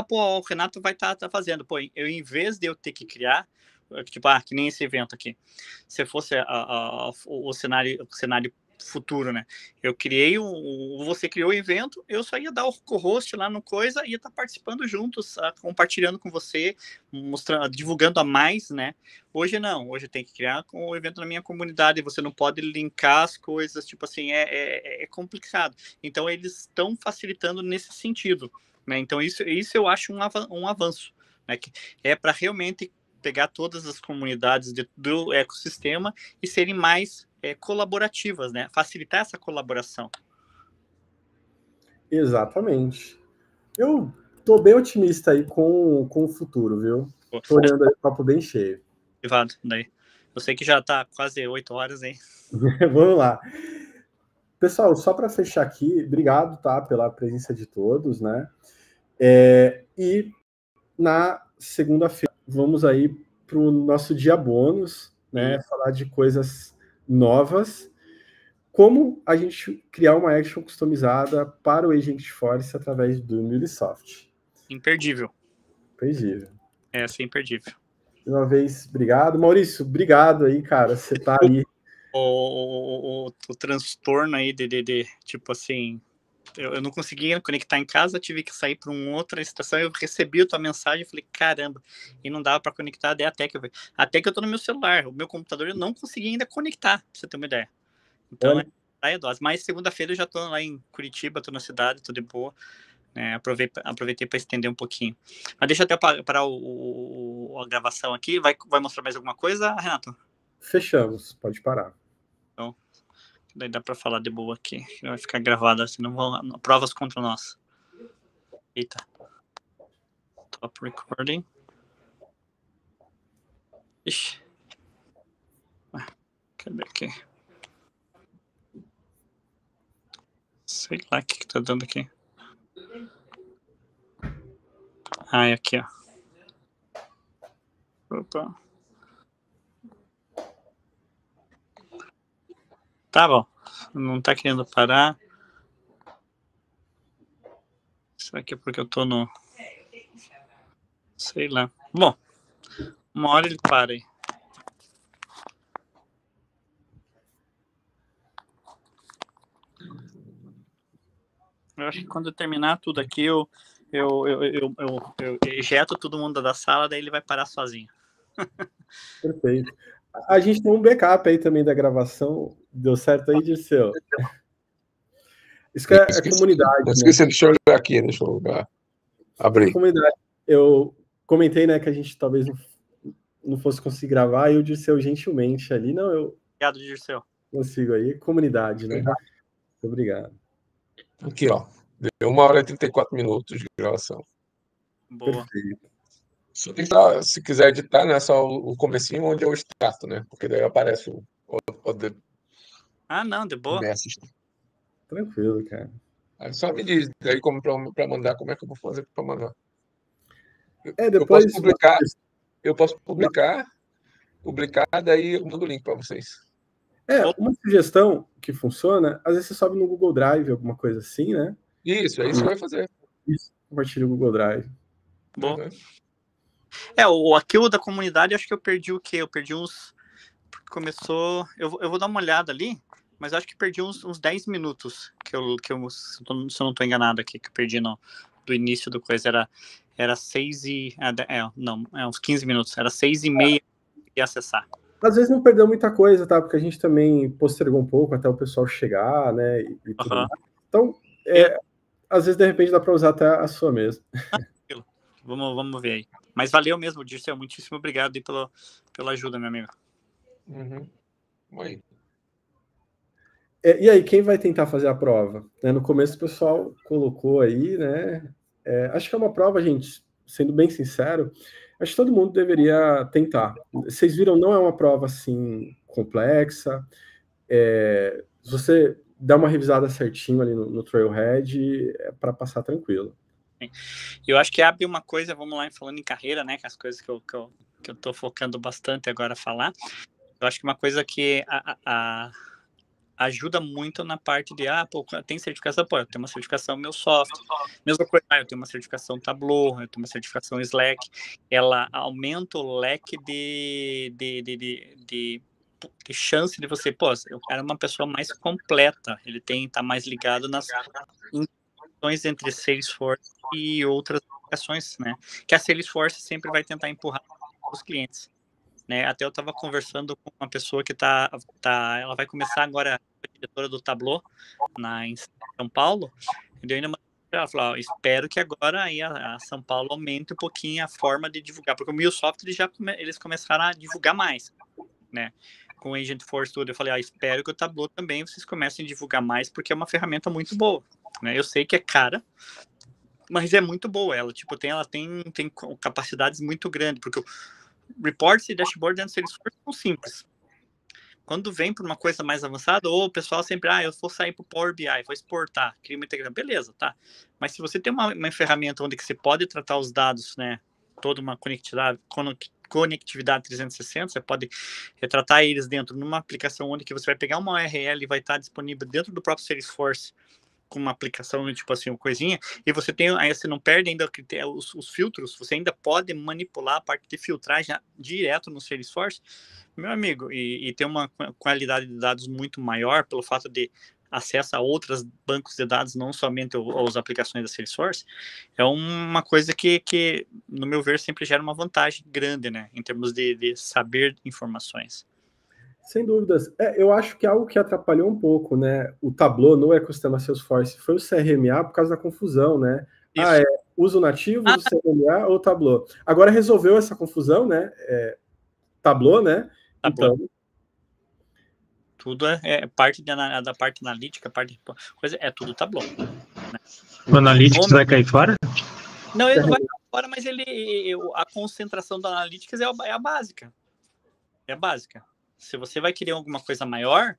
O Renato vai estar fazendo. Pô, em vez de eu ter que criar, tipo, que nem esse evento aqui, se fosse o cenário futuro, né? Você criou o evento, eu só ia dar o co-host lá no coisa e ia estar participando juntos, compartilhando com você, mostrando, divulgando a mais, né? Hoje não, hoje tem que criar o evento na minha comunidade, você não pode linkar as coisas, tipo assim, é complicado. Então eles estão facilitando nesse sentido, né? Então isso eu acho um avanço, né? Que é para realmente pegar todas as comunidades do ecossistema e serem mais colaborativas, né? Facilitar essa colaboração. Exatamente. Eu tô bem otimista aí com o futuro, viu? Tô olhando aí o papo bem cheio. Privado, daí. Eu sei que já tá quase 8 horas, hein? Vamos lá. Pessoal, só para fechar aqui, obrigado, tá, pela presença de todos, né? E na segunda-feira vamos aí para o nosso dia bônus, né? Falar de coisas novas. Como a gente criar uma action customizada para o Agentforce através do MuleSoft. Imperdível. Imperdível. Essa é imperdível. Uma vez, obrigado. Maurício, obrigado aí, cara. Você tá aí. O transtorno aí de tipo assim, eu não conseguia conectar em casa, tive que sair para uma outra estação, eu recebi a tua mensagem, falei, caramba, e não dava para conectar, até que eu tô no meu celular, o meu computador eu não consegui ainda conectar, pra você ter uma ideia. Então, é dose. Mas segunda-feira eu já tô lá em Curitiba, tô na cidade, tô de boa, né? Aproveitei para estender um pouquinho. Mas deixa eu até parar a gravação aqui, vai mostrar mais alguma coisa, Renato? Fechamos, pode parar. Então, daí dá para falar de boa aqui. Vai ficar gravado, senão vão provas contra nós. Eita. Top recording. Ixi. Cadê aqui? Sei lá o que tá dando aqui. É aqui, ó. Opa. Tá bom. Não tá querendo parar. Será que é porque eu tô no... Sei lá. Bom, uma hora ele para aí. Eu acho que quando eu terminar tudo aqui, eu ejeto todo mundo da sala, daí ele vai parar sozinho. Perfeito. A gente tem um backup aí também da gravação. Deu certo aí, Dirceu? Isso que é comunidade. Não esqueci, deixa eu olhar aqui, deixa eu abrir. Comunidade. Eu comentei, né, que a gente talvez não fosse conseguir gravar, e o Dirceu gentilmente ali, não, eu... Obrigado, Dirceu. Consigo aí. Comunidade, né? Muito obrigado. Aqui, ó. Deu 1 hora e 34 minutos de gravação. Boa. Perfeito. Só tem que dar, se quiser editar, né? Só o comecinho onde eu extrato, né? Porque daí aparece o Não, de boa. Tranquilo, cara. Aí só me diz aí como para mandar, como é que eu vou fazer para mandar. Depois Eu posso publicar, daí eu mando o link para vocês. Uma sugestão que funciona, às vezes você sobe no Google Drive, alguma coisa assim, né? Isso, é isso que vai fazer. Isso, compartilha o Google Drive. Bom. O arquivo da comunidade, acho que eu perdi o quê? Eu perdi uns... Começou... Eu vou dar uma olhada ali, mas acho que perdi uns 10 minutos, se eu não estou enganado aqui, que eu perdi do início do coisa. Era 6 e... uns 15 minutos. Era 6:30 e acessar. Às vezes não perdeu muita coisa, tá? Porque a gente também postergou um pouco até o pessoal chegar, né? E tudo mais. Então, às vezes, de repente, dá para usar até a sua mesmo. Vamos ver aí. Mas valeu mesmo, Dirceu. Muitíssimo obrigado aí pela ajuda, meu amigo. Oi. E aí, quem vai tentar fazer a prova? No começo o pessoal colocou aí, né? Acho que é uma prova, gente, sendo bem sincero, acho que todo mundo deveria tentar. Vocês viram, não é uma prova assim complexa. Se você dá uma revisada certinho ali no Trailhead, é para passar tranquilo. Eu acho que abre uma coisa, vamos lá, falando em carreira, né? Que as coisas que eu tô focando bastante agora a falar. Eu acho que uma coisa que ajuda muito na parte de, tem certificação, eu tenho uma certificação MuleSoft, mesma coisa, eu tenho uma certificação Tableau, eu tenho uma certificação Slack, ela aumenta o leque de chance de você, eu quero uma pessoa mais completa, ele tá mais ligado nas interações entre Salesforce e outras aplicações, né, que a Salesforce sempre vai tentar empurrar os clientes. Né, até eu estava conversando com uma pessoa que ela vai começar agora, a diretora do Tableau em São Paulo, e eu ainda ela falou, espero que agora aí a São Paulo aumente um pouquinho a forma de divulgar, porque o MuleSoft eles começaram a divulgar mais, né, com o Agentforce tudo, eu falei, espero que o Tableau também vocês comecem a divulgar mais, porque é uma ferramenta muito boa, né, eu sei que é cara, mas é muito boa, ela tem capacidades muito grandes, porque reports e dashboard dentro do Salesforce são simples. Quando vem para uma coisa mais avançada, ou o pessoal sempre, eu vou sair para o Power BI, vou exportar, cria uma integração, beleza, tá. Mas se você tem uma ferramenta onde que você pode tratar os dados, né, toda uma conectividade 360, você pode retratar eles dentro de uma aplicação onde que você vai pegar uma URL e vai estar disponível dentro do próprio Salesforce, com uma aplicação, tipo assim, uma coisinha, e você aí você não perde ainda os filtros, você ainda pode manipular a parte de filtragem direto no Salesforce, meu amigo, e tem uma qualidade de dados muito maior pelo fato de acesso a outros bancos de dados, não somente as aplicações da Salesforce, é uma coisa que, no meu ver, sempre gera uma vantagem grande, né, em termos de saber informações. Sem dúvidas. Eu acho que algo que atrapalhou um pouco, né, o Tableau no ecossistema Salesforce foi o CRMA por causa da confusão, né? Uso nativo do CRMA ou Tableau. Agora resolveu essa confusão, né? Tableau, né? Tableau. Então, tudo é parte da parte analítica, coisa é tudo Tableau. Né? O Analytics vai cair fora? Não, ele não vai cair fora, mas a concentração da Analytics é a básica. É a básica. Se você vai querer alguma coisa maior,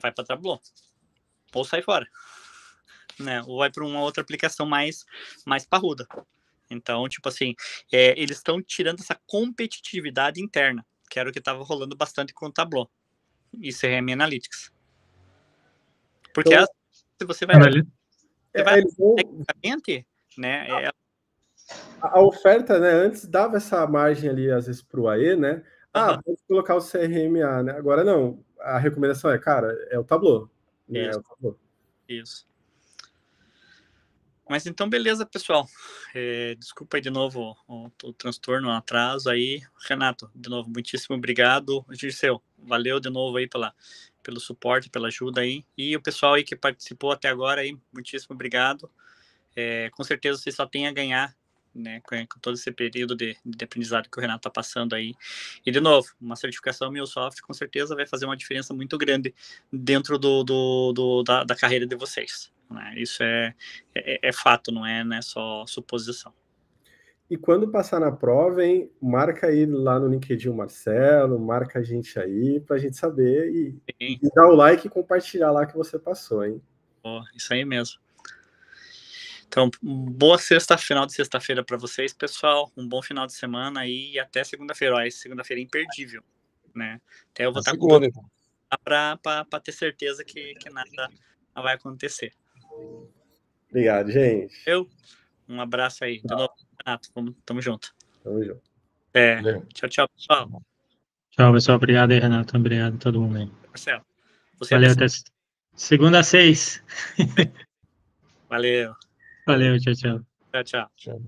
vai para Tableau. Ou sai fora. Né? Ou vai para uma outra aplicação mais parruda. Então, tipo assim, eles estão tirando essa competitividade interna, que era o que estava rolando bastante com o Tableau. E CRM Analytics. Porque então, se você vai... tecnicamente, né? A oferta, né, antes dava essa margem ali, às vezes, para o AE, né? Pode colocar o CRMA, né? Agora não. A recomendação é o Tableau. Né? Isso. É o Tableau. Isso. Mas então, beleza, pessoal. Desculpa aí de novo o transtorno, o atraso aí. Renato, de novo, muitíssimo obrigado. Dirceu, valeu de novo aí pelo suporte, pela ajuda aí. E o pessoal aí que participou até agora aí, muitíssimo obrigado. Com certeza você só tem a ganhar, né, com todo esse período de aprendizado que o Renato está passando aí. E, de novo, uma certificação MuleSoft com certeza vai fazer uma diferença muito grande dentro da carreira de vocês. Né? Isso é fato, não é só suposição. E quando passar na prova, hein, marca aí lá no LinkedIn o Marcelo, marca a gente aí pra gente saber e dar o like e compartilhar lá que você passou, hein? Isso aí mesmo. Então, boa final de sexta-feira para vocês, pessoal. Um bom final de semana aí e até segunda-feira. Essa segunda-feira é imperdível, né? Até eu vou estar com tudo para ter certeza que nada vai acontecer. Obrigado, gente. Um abraço aí. De novo, Renato. Tamo junto. Tamo junto. Tchau, pessoal. Tchau, pessoal. Obrigado aí, Renato. Obrigado a todo mundo aí. Marcelo. Valeu, até segunda às 6. Valeu. Valeu, tchau. Tchau.